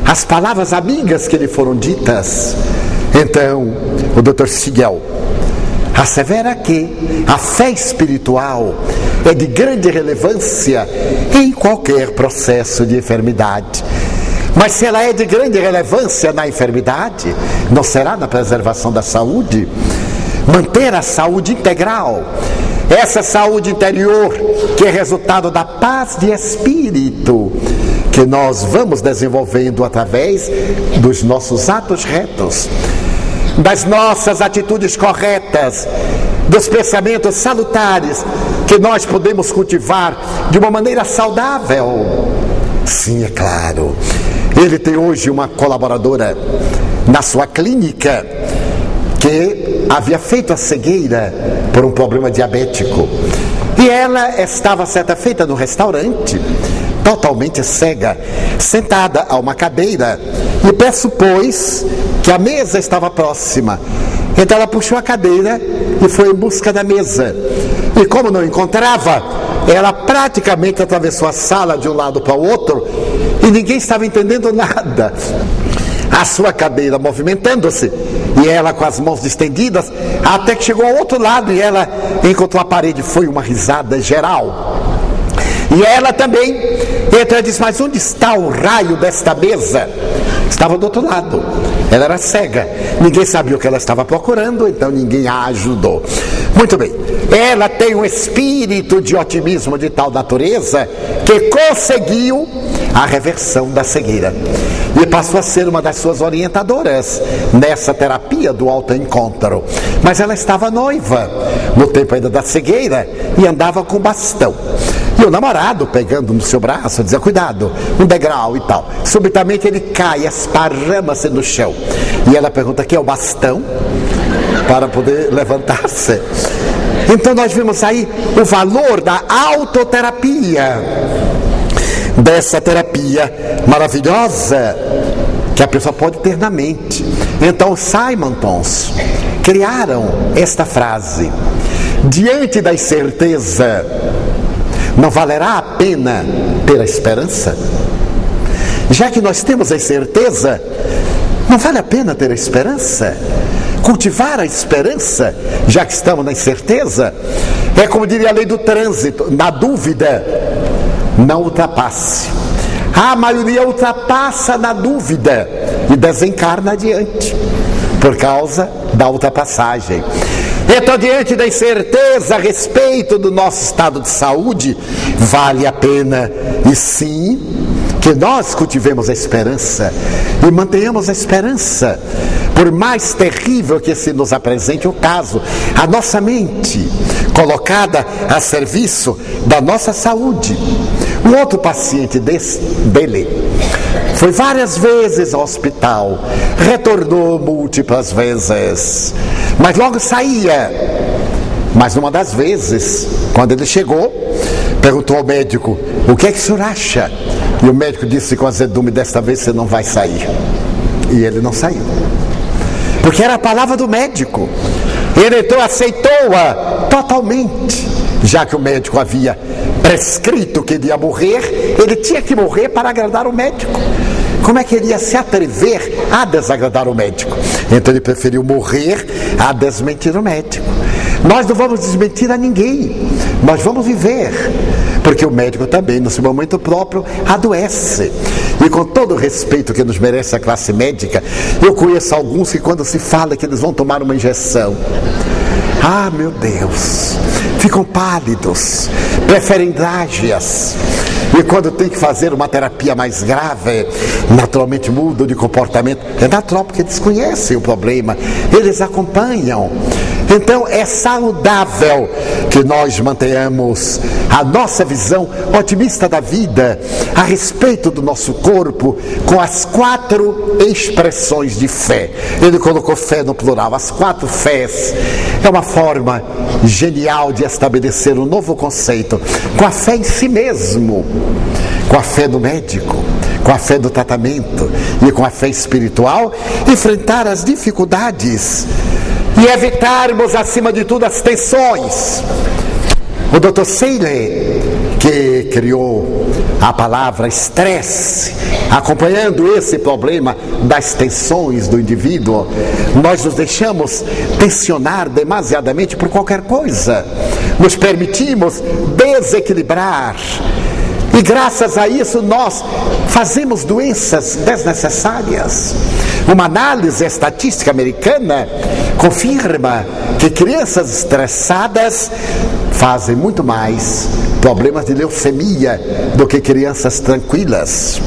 as palavras amigas que lhe foram ditas. Então, o Dr. Siegel assevera que a fé espiritual é de grande relevância em qualquer processo de enfermidade. Mas se ela é de grande relevância na enfermidade, não será na preservação da saúde? Manter a saúde integral, essa saúde interior que é resultado da paz de espírito que nós vamos desenvolvendo através dos nossos atos retos, das nossas atitudes corretas, dos pensamentos salutares que nós podemos cultivar de uma maneira saudável. Sim, é claro. Ele tem hoje uma colaboradora na sua clínica que havia feito a cegueira por um problema diabético. E ela estava certa feita no restaurante, totalmente cega, sentada a uma cadeira, e pressupôs que a mesa estava próxima. Então ela puxou a cadeira e foi em busca da mesa. E como não encontrava, ela praticamente atravessou a sala de um lado para o outro e ninguém estava entendendo nada. A sua cadeira movimentando-se e ela com as mãos estendidas, até que chegou ao outro lado e ela encontrou a parede. Foi uma risada geral. E ela também, então ela disse: mas onde está o raio desta mesa? Estava do outro lado. Ela era cega, ninguém sabia o que ela estava procurando, então ninguém a ajudou. Muito bem, ela tem um espírito de otimismo de tal natureza que conseguiu a reversão da cegueira e passou a ser uma das suas orientadoras nessa terapia do autoencontro. Mas ela estava noiva no tempo ainda da cegueira e andava com bastão. E o namorado, pegando no seu braço, dizia: cuidado, um degrau e tal. Subitamente ele cai, esparrama-se no chão. E ela pergunta: que é o bastão? Para poder levantar-se. Então nós vimos aí o valor da autoterapia, dessa terapia maravilhosa que a pessoa pode ter na mente. Então os Simons criaram esta frase: diante da incerteza, não valerá a pena ter a esperança? Já que nós temos a incerteza, não vale a pena ter a esperança? Cultivar a esperança, já que estamos na incerteza, é como diria a lei do trânsito: na dúvida, não ultrapasse. A maioria ultrapassa na dúvida e desencarna adiante, por causa da ultrapassagem. Então, diante da incerteza a respeito do nosso estado de saúde, vale a pena, e sim, que nós cultivemos a esperança e mantenhamos a esperança, por mais terrível que se nos apresente o caso, a nossa mente colocada a serviço da nossa saúde. Um outro paciente dele foi várias vezes ao hospital, retornou múltiplas vezes, mas logo saía. Mas numa das vezes, quando ele chegou, perguntou ao médico: o que é que o senhor acha? E o médico disse com azedume: desta vez você não vai sair. E ele não saiu, porque era a palavra do médico. Ele então aceitou-a totalmente, já que o médico havia prescrito que ele ia morrer, ele tinha que morrer para agradar o médico. Como é que ele ia se atrever a desagradar o médico? Então ele preferiu morrer a desmentir o médico. Nós não vamos desmentir a ninguém, nós vamos viver, porque o médico também, no seu momento próprio, adoece. E com todo o respeito que nos merece a classe médica, eu conheço alguns que, quando se fala que eles vão tomar uma injeção, ah, meu Deus, ficam pálidos, preferem drágeas. E quando tem que fazer uma terapia mais grave, naturalmente mudam de comportamento. É natural, porque eles conhecem o problema, eles acompanham. Então é saudável que nós mantenhamos a nossa visão otimista da vida a respeito do nosso corpo, com as 4 expressões de fé. Ele colocou fé no plural, as 4 fés. É uma forma genial de estabelecer um novo conceito, com a fé em si mesmo, com a fé no médico, com a fé no tratamento e com a fé espiritual, enfrentar as dificuldades e evitarmos, acima de tudo, as tensões. O Dr. Seeley, que criou a palavra estresse, acompanhando esse problema das tensões do indivíduo, nós nos deixamos tensionar demasiadamente por qualquer coisa, nos permitimos desequilibrar. E graças a isso nós fazemos doenças desnecessárias. Uma análise estatística americana confirma que crianças estressadas fazem muito mais problemas de leucemia do que crianças tranquilas.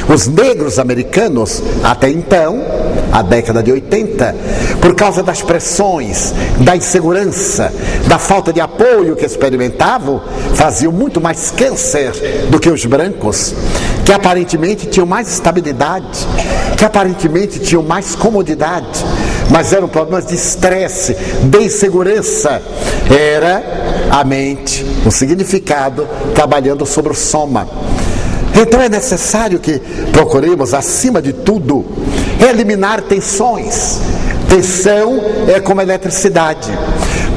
Os negros americanos, até então, a década de 80, por causa das pressões, da insegurança, da falta de apoio que experimentavam, faziam muito mais câncer do que os brancos, que aparentemente tinham mais estabilidade, que aparentemente tinham mais comodidade, mas eram problemas de estresse, de insegurança. Era a mente, o significado, trabalhando sobre o soma. Então é necessário que procuremos, acima de tudo, eliminar tensões. Tensão é como eletricidade,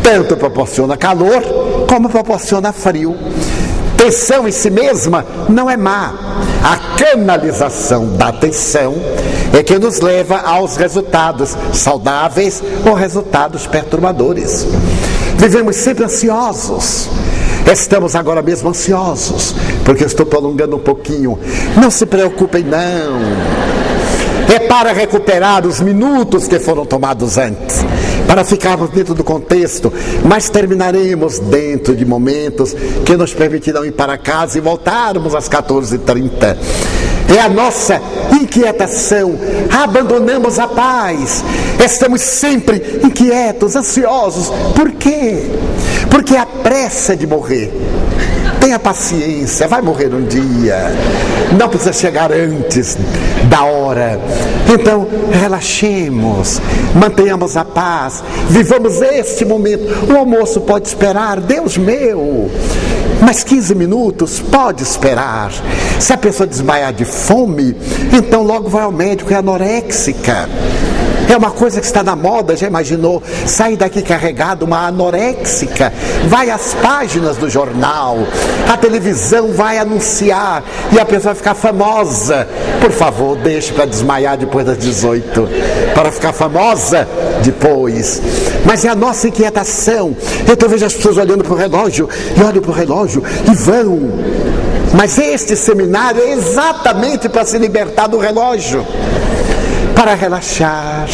tanto proporciona calor como proporciona frio. Tensão em si mesma não é má. A canalização da tensão é que nos leva aos resultados saudáveis ou resultados perturbadores. Vivemos sempre ansiosos. Estamos agora mesmo ansiosos, porque eu estou prolongando um pouquinho. Não se preocupem, não. É para recuperar os minutos que foram tomados antes, para ficarmos dentro do contexto, mas terminaremos dentro de momentos que nos permitirão ir para casa e voltarmos às 14h30. É a nossa inquietação, abandonamos a paz, estamos sempre inquietos, ansiosos. Por quê? Porque a pressa de morrer. Tenha paciência, vai morrer um dia, não precisa chegar antes da hora. Então relaxemos, mantenhamos a paz, vivamos este momento. O almoço pode esperar, Deus meu, mas 15 minutos pode esperar. Se a pessoa desmaiar de fome, então logo vai ao médico, é anoréxica. É uma coisa que está na moda, já imaginou? Sair daqui carregado, uma anoréxica, vai às páginas do jornal, a televisão vai anunciar e a pessoa vai ficar famosa. Por favor, deixe para desmaiar depois das 18, para ficar famosa depois. Mas é a nossa inquietação. Então vejo as pessoas olhando para o relógio, e olham para o relógio e vão. Mas este seminário é exatamente para se libertar do relógio, para relaxar,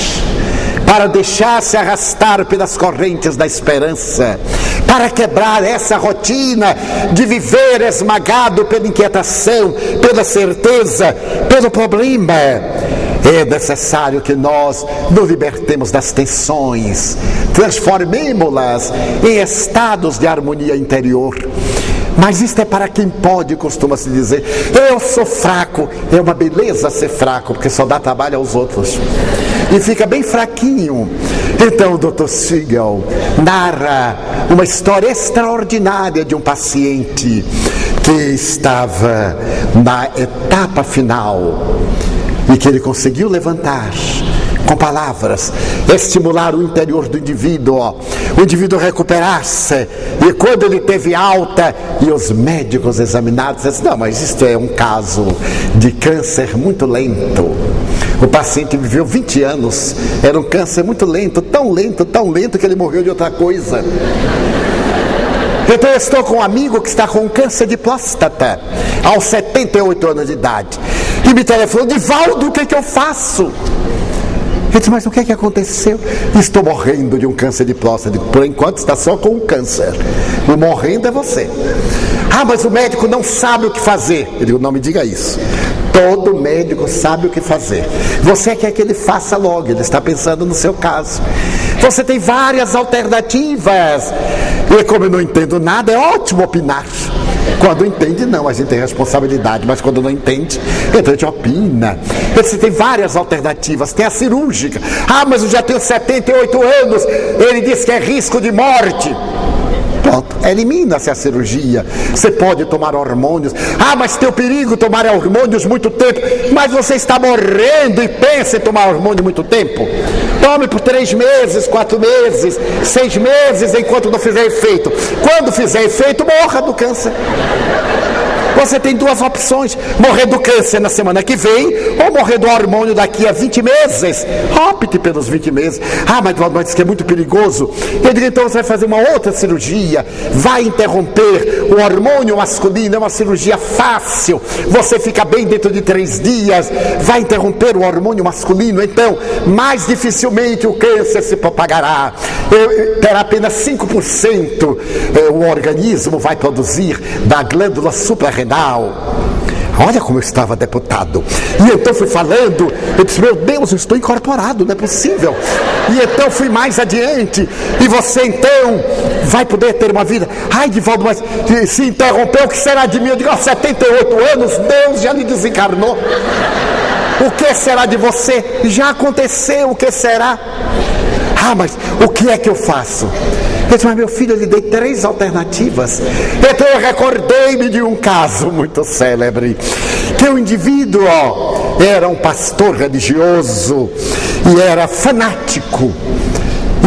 para deixar-se arrastar pelas correntes da esperança, para quebrar essa rotina de viver esmagado pela inquietação, pela certeza, pelo problema. É necessário que nós nos libertemos das tensões, transformemo-las em estados de harmonia interior. Mas isto é para quem pode, costuma-se dizer. Eu sou fraco. É uma beleza ser fraco, porque só dá trabalho aos outros e fica bem fraquinho. Então o Dr. Siegel narra uma história extraordinária de um paciente que estava na etapa final e que ele conseguiu levantar com palavras, estimular o interior do indivíduo, o indivíduo recuperar-se. E quando ele teve alta e os médicos examinaram, disseram: não, mas isto é um caso de câncer muito lento. O paciente viveu 20 anos, era um câncer muito lento, tão lento que ele morreu de outra coisa. Então eu estou com um amigo que está com câncer de próstata aos 78 anos de idade e me telefonou: Divaldo, o que eu faço? Ele disse: mas o que é que aconteceu? Estou morrendo de um câncer de próstata. Por enquanto está só com um câncer. O morrendo é você. Ah, mas o médico não sabe o que fazer. Eu digo: não me diga isso. Todo médico sabe o que fazer. Você quer que ele faça logo, ele está pensando no seu caso. Você tem várias alternativas. E como eu não entendo nada, é ótimo opinar. Quando entende, não, a gente tem responsabilidade, mas quando não entende, então a gente opina. Você tem várias alternativas, tem a cirúrgica. Ah, mas eu já tenho 78 anos, ele diz que é risco de morte. Pronto, elimina-se a cirurgia. Você pode tomar hormônios. Ah, mas tem o perigo tomar hormônios muito tempo. Mas você está morrendo e pensa em tomar hormônio muito tempo? Tome por 3 meses, 4 meses, 6 meses, enquanto não fizer efeito. Quando fizer efeito, morra do câncer. Você tem 2 opções: morrer do câncer na semana que vem ou morrer do hormônio daqui a 20 meses. Opte pelos 20 meses. Ah, mas diz que é muito perigoso. Eu digo: então você vai fazer uma outra cirurgia, vai interromper o hormônio masculino. É uma cirurgia fácil, você fica bem dentro de 3 dias. Vai interromper o hormônio masculino, então mais dificilmente o câncer se propagará. Terá apenas 5% o organismo vai produzir da glândula suprarrenal. Olha como eu estava deputado. E então fui falando, eu disse: meu Deus, eu estou incorporado, não é possível. E então fui mais adiante. E você então vai poder ter uma vida. Ai, Divaldo, mas se interrompeu, o que será de mim? Eu digo: aos 78 anos, Deus já lhe desencarnou. O que será de você? Já aconteceu, o que será? Ah, mas o que é que eu faço? Eu disse: mas meu filho, eu lhe dei 3 alternativas. Então eu recordei-me de um caso muito célebre, que o indivíduo era um pastor religioso e era fanático.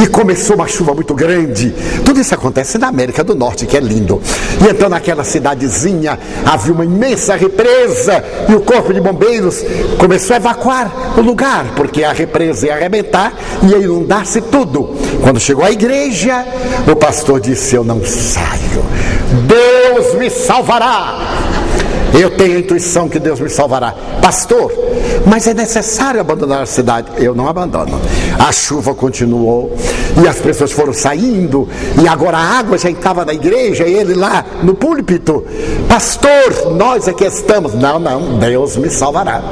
e começou uma chuva muito grande. Tudo isso acontece na América do Norte, que é lindo. E então naquela cidadezinha havia uma imensa represa e o corpo de bombeiros começou a evacuar o lugar, porque a represa ia arrebentar e ia inundar-se tudo. Quando chegou à igreja, o pastor disse: eu não saio, Deus me salvará. Eu tenho a intuição que Deus me salvará. Pastor, mas é necessário abandonar a cidade. Eu não abandono. A chuva continuou e as pessoas foram saindo e agora a água já estava na igreja e ele lá no púlpito: pastor, nós aqui estamos. Não, Deus me salvará.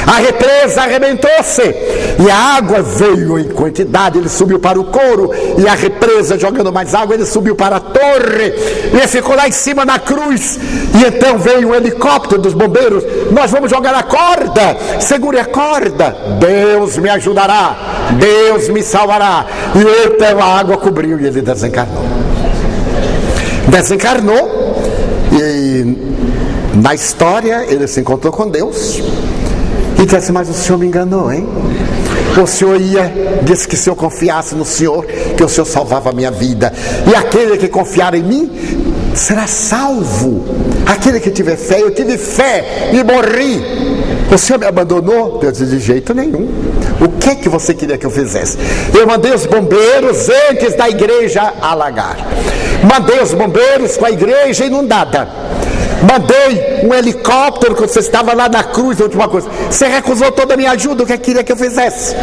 A represa arrebentou-se e a água veio em quantidade. Ele subiu para o coro e a represa jogando mais água, ele subiu para a torre e ficou lá em cima na cruz. E então veio um helicóptero dos bombeiros: nós vamos jogar a corda, segure a corda, Deus me ajudará, Deus me salvará. E então a água cobriu e ele desencarnou. E na história ele se encontrou com Deus e disse assim: mas o senhor me enganou, hein? O senhor disse que se eu confiasse no senhor, que o senhor salvava a minha vida, e aquele que confiar em mim será salvo. Aquele que tiver fé, eu tive fé e morri. O senhor me abandonou? Deus disse: de jeito nenhum. O que é que você queria que eu fizesse? Eu mandei os bombeiros antes da igreja alagar, mandei os bombeiros com a igreja inundada, mandei um helicóptero quando você estava lá na cruz. A última coisa, você recusou toda a minha ajuda. O que queria que eu fizesse?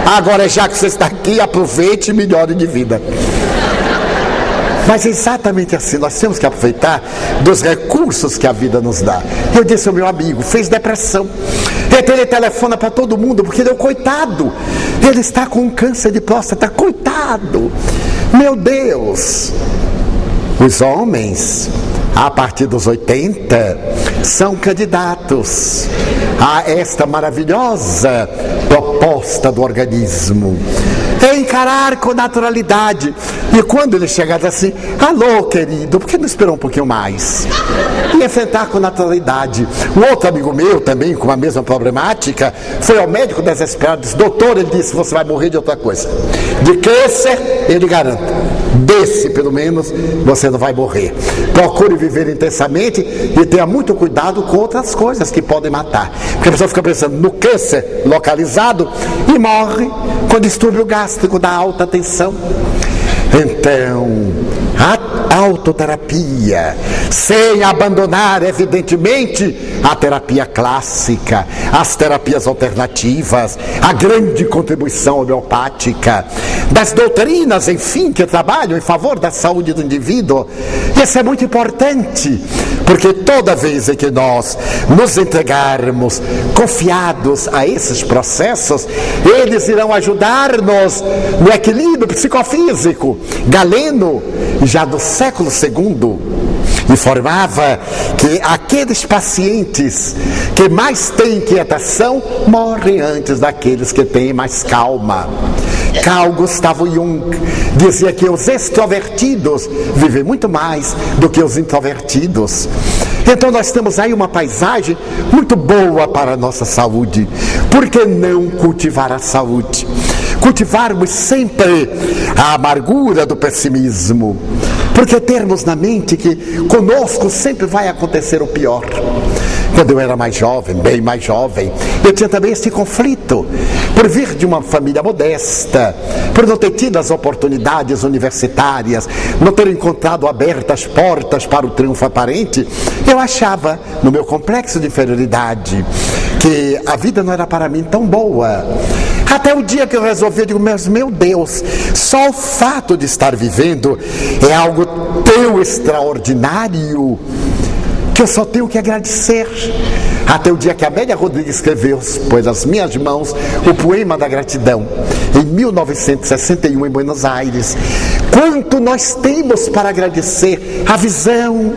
Agora, já que você está aqui, aproveite e melhore de vida. Mas é exatamente assim, nós temos que aproveitar dos recursos que a vida nos dá. Eu disse ao meu amigo, fez depressão, ele telefona para todo mundo, porque ele é um coitado, ele está com um câncer de próstata, coitado, meu Deus. Os homens, a partir dos 80, são candidatos a esta maravilhosa proposta do organismo. É encarar com naturalidade. E quando ele chegar assim: alô, querido, por que não esperou um pouquinho mais? E enfrentar com naturalidade. Um outro amigo meu, também com a mesma problemática, foi ao médico desesperado, disse: doutor, ele disse, você vai morrer de outra coisa. De câncer, ele garante. Desse, pelo menos, você não vai morrer. Procure viver intensamente e tenha muito cuidado com outras coisas que podem matar. Porque a pessoa fica pensando no câncer localizado e morre com distúrbio gástrico da alta tensão. Então, a autoterapia, sem abandonar, evidentemente, a terapia clássica, as terapias alternativas, a grande contribuição homeopática, das doutrinas, enfim, que trabalham em favor da saúde do indivíduo. Isso é muito importante, porque toda vez em que nós nos entregarmos confiados a esses processos, eles irão ajudar-nos no equilíbrio psicofísico. Galeno, já no século II, informava que aqueles pacientes que mais têm inquietação morrem antes daqueles que têm mais calma. Carl Gustav Jung dizia que os extrovertidos vivem muito mais do que os introvertidos. Então nós temos aí uma paisagem muito boa para a nossa saúde. Por que não cultivar a saúde? Cultivarmos sempre a amargura do pessimismo, porque termos na mente que conosco sempre vai acontecer o pior. Quando eu era mais jovem, bem mais jovem, eu tinha também esse conflito, por vir de uma família modesta, por não ter tido as oportunidades universitárias, não ter encontrado abertas portas para o triunfo aparente. Eu achava, no meu complexo de inferioridade, que a vida não era para mim tão boa. Até o dia que eu resolvi, eu digo: meu Deus, só o fato de estar vivendo é algo tão extraordinário que eu só tenho que agradecer. Até o dia que Amélia Rodrigues escreveu, pôs nas minhas mãos, o poema da gratidão, em 1961, em Buenos Aires. Quanto nós temos para agradecer: a visão,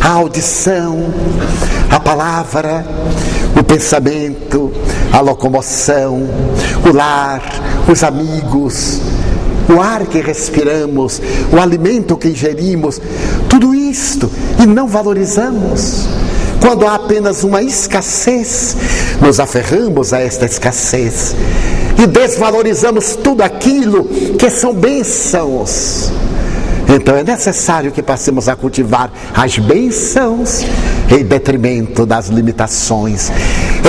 a audição, a palavra, o pensamento, a locomoção, o lar, os amigos, o ar que respiramos, o alimento que ingerimos, tudo isto, e não valorizamos. Quando há apenas uma escassez, nos aferramos a esta escassez e desvalorizamos tudo aquilo que são bênçãos. Então é necessário que passemos a cultivar as bênçãos em detrimento das limitações.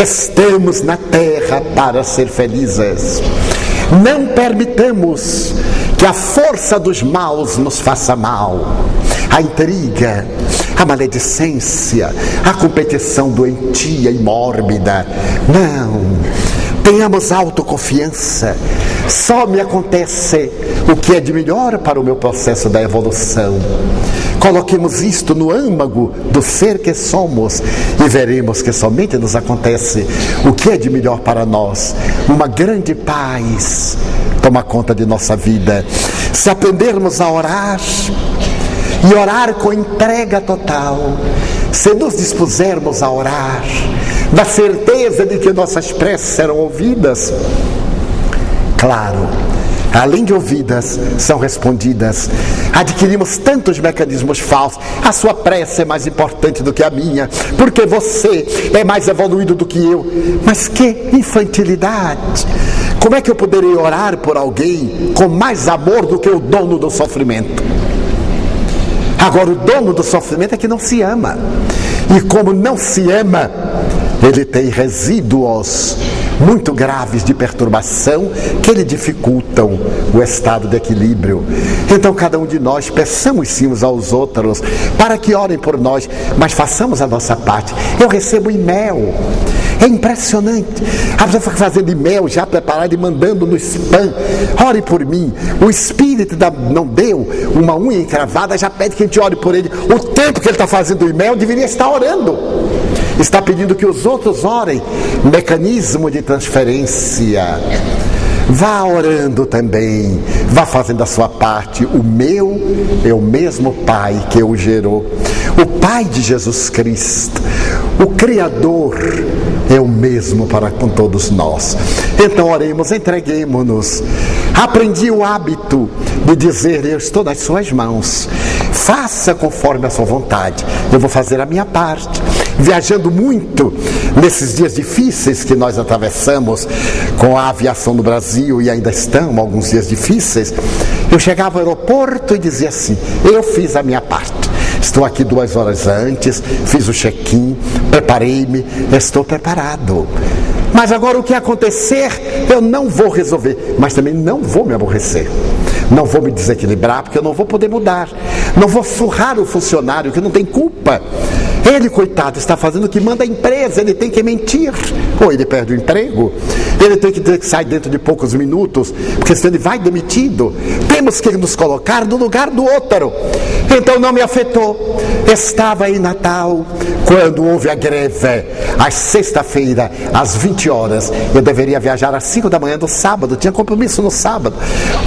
Estamos na terra para ser felizes. Não permitamos que a força dos maus nos faça mal. A intriga, a maledicência, a competição doentia e mórbida. Não. Tenhamos autoconfiança. Só me acontece o que é de melhor para o meu processo da evolução. Coloquemos isto no âmago do ser que somos e veremos que somente nos acontece o que é de melhor para nós. Uma grande paz toma conta de nossa vida. Se aprendermos a orar e orar com entrega total, se nos dispusermos a orar na certeza de que nossas preces serão ouvidas, claro, além de ouvidas, são respondidas. Adquirimos tantos mecanismos falsos. A sua prece é mais importante do que a minha, porque você é mais evoluído do que eu. Mas que infantilidade! Como é que eu poderei orar por alguém com mais amor do que o dono do sofrimento? Agora, o dono do sofrimento é que não se ama. E como não se ama, ele tem resíduos muito graves de perturbação que lhe dificultam o estado de equilíbrio. Então cada um de nós peçamos sim uns aos outros para que orem por nós, mas façamos a nossa parte. Eu recebo e-mail, é impressionante, a pessoa fica fazendo e-mail já preparado e mandando no spam: ore por mim. O espírito não deu uma unha encravada, já pede que a gente ore por ele. O tempo que ele está fazendo o e-mail deveria estar orando. Está pedindo que os outros orem. Mecanismo de transferência. Vá orando também, vá fazendo a sua parte. O meu é o mesmo Pai que o gerou, o Pai de Jesus Cristo, o Criador é o mesmo para com todos nós. Então oremos, entreguemo-nos. Aprendi o hábito de dizer: eu estou nas suas mãos, faça conforme a sua vontade, eu vou fazer a minha parte. Viajando muito nesses dias difíceis que nós atravessamos com a aviação no Brasil, e ainda estão alguns dias difíceis, eu chegava ao aeroporto e dizia assim: eu fiz a minha parte, estou aqui 2 horas antes, fiz o check-in, preparei-me, estou preparado. Mas agora o que acontecer, eu não vou resolver, mas também não vou me aborrecer. Não vou me desequilibrar, porque eu não vou poder mudar. Não vou surrar o funcionário que não tem culpa. Ele, coitado, está fazendo o que manda a empresa, ele tem que mentir. Ou ele perde o emprego, ele tem que sair dentro de poucos minutos, porque senão ele vai demitido. Temos que nos colocar no lugar do outro. Então não me afetou. Estava em Natal, quando houve a greve, às sexta-feira, às 20 horas. Eu deveria viajar às 5 da manhã do sábado, tinha compromisso no sábado.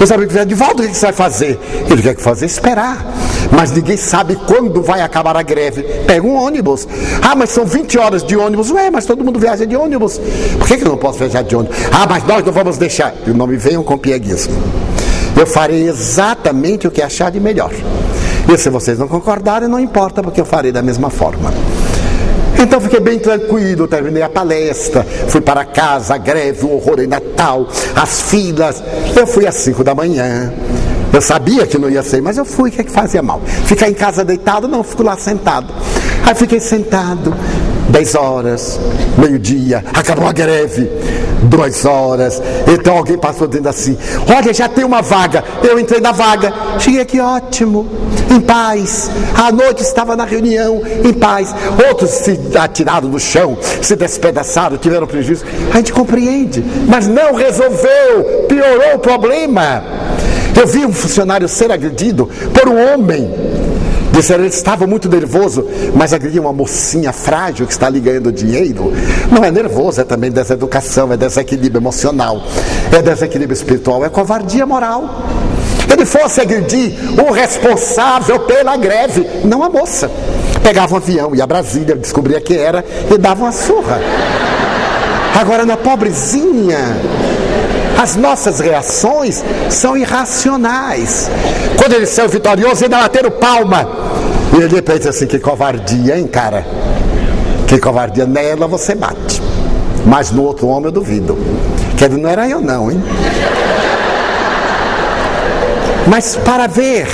Os amigos disseram: Divaldo, o que você vai fazer? Ele quer fazer esperar. Mas ninguém sabe quando vai acabar a greve. Pega um ônibus. Ah, mas são 20 horas de ônibus. Ué, mas todo mundo viaja de ônibus. Por que eu não posso viajar de ônibus? Ah, mas nós não vamos deixar. E não me venham com pieguismo. Eu farei exatamente o que achar de melhor. E se vocês não concordarem, não importa, porque eu farei da mesma forma. Então fiquei bem tranquilo, terminei a palestra, fui para casa, a greve, o horror em Natal, as filas. Eu fui às 5 da manhã. Eu sabia que não ia ser, mas eu fui, o que é que fazia mal? Ficar em casa deitado? Não, fico lá sentado. Aí fiquei sentado, 10 horas, meio-dia, acabou a greve, 2 horas. Então alguém passou dizendo assim: olha, já tem uma vaga. Eu entrei na vaga, cheguei aqui ótimo, em paz. À noite estava na reunião, em paz. Outros se atiraram no chão, se despedaçaram, tiveram prejuízo. A gente compreende, mas não resolveu, piorou o problema. Eu vi um funcionário ser agredido por um homem. Disseram, ele estava muito nervoso, mas agrediu uma mocinha frágil que está ali ganhando dinheiro. Não é nervoso, é também deseducação, é desequilíbrio emocional, é desequilíbrio espiritual, é covardia moral. Ele fosse agredir o responsável pela greve, não a moça. Pegava um avião, ia a Brasília, descobria que era e dava uma surra. Agora, na pobrezinha, as nossas reações são irracionais. Quando ele saiu vitorioso, ainda bateram palma. E ele pensa assim: que covardia, hein, cara? Que covardia. Nela você bate. Mas no outro homem eu duvido. Quer dizer, não era eu não, hein? Mas para ver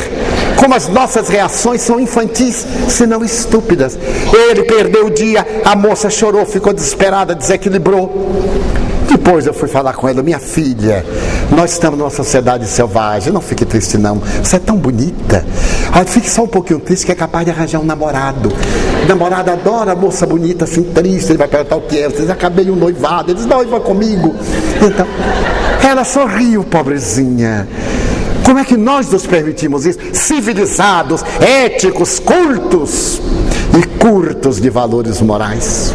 como as nossas reações são infantis, se não estúpidas. Ele perdeu o dia, a moça chorou, ficou desesperada, desequilibrou. Depois eu fui falar com ela: minha filha, nós estamos numa sociedade selvagem, não fique triste não, você é tão bonita. Fique só um pouquinho triste que é capaz de arranjar um namorado. O namorado adora a moça bonita, assim, triste, ele vai perguntar o que é. Vocês acabei um noivado, ele diz: noiva comigo. Então, ela sorriu, pobrezinha. Como é que nós nos permitimos isso? Civilizados, éticos, cultos e curtos de valores morais.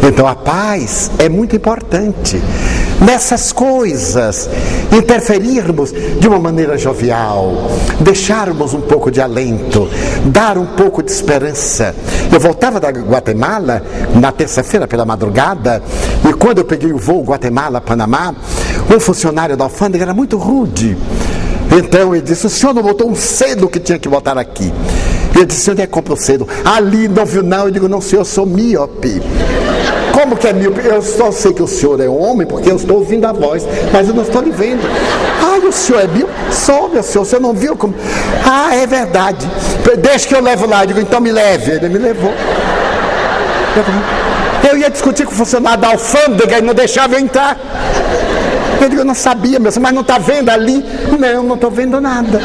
Então a paz é muito importante. Nessas coisas, interferirmos de uma maneira jovial, deixarmos um pouco de alento, dar um pouco de esperança. Eu voltava da Guatemala na terça-feira pela madrugada, e quando eu peguei o voo Guatemala-Panamá, um funcionário da alfândega era muito rude. Então ele disse: o senhor não botou um selo que tinha que botar aqui? Eu disse: onde é que compra o selo? Ali, não viu não? Eu digo: não, senhor, eu sou míope. Como que é míope? Eu só sei que o senhor é homem porque eu estou ouvindo a voz, mas eu não estou lhe vendo. O senhor é míope? Sou, meu senhor, você não viu como? É verdade. Deixa que eu levo lá. Eu digo: então me leve. Ele me levou. Eu ia discutir com o funcionário da alfândega e não deixava eu entrar. Eu digo: eu não sabia, meu senhor, mas não está vendo ali? Não estou vendo nada.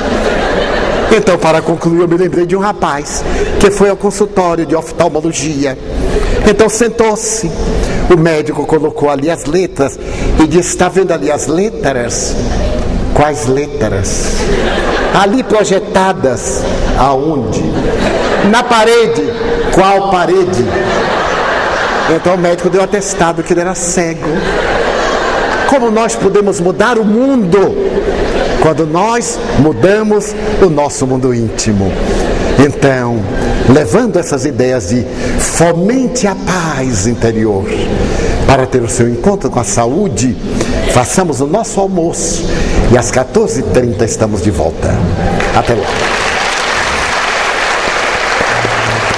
Então, para concluir, eu me lembrei de um rapaz que foi ao consultório de oftalmologia. Então sentou-se, o médico colocou ali as letras e disse: está vendo ali as letras? Quais letras? Ali projetadas, aonde? Na parede. Qual parede? Então o médico deu atestado que ele era cego. Como nós podemos mudar o mundo? Quando nós mudamos o nosso mundo íntimo. Então, levando essas ideias de fomente a paz interior, para ter o seu encontro com a saúde, façamos o nosso almoço e às 14h30 estamos de volta. Até lá.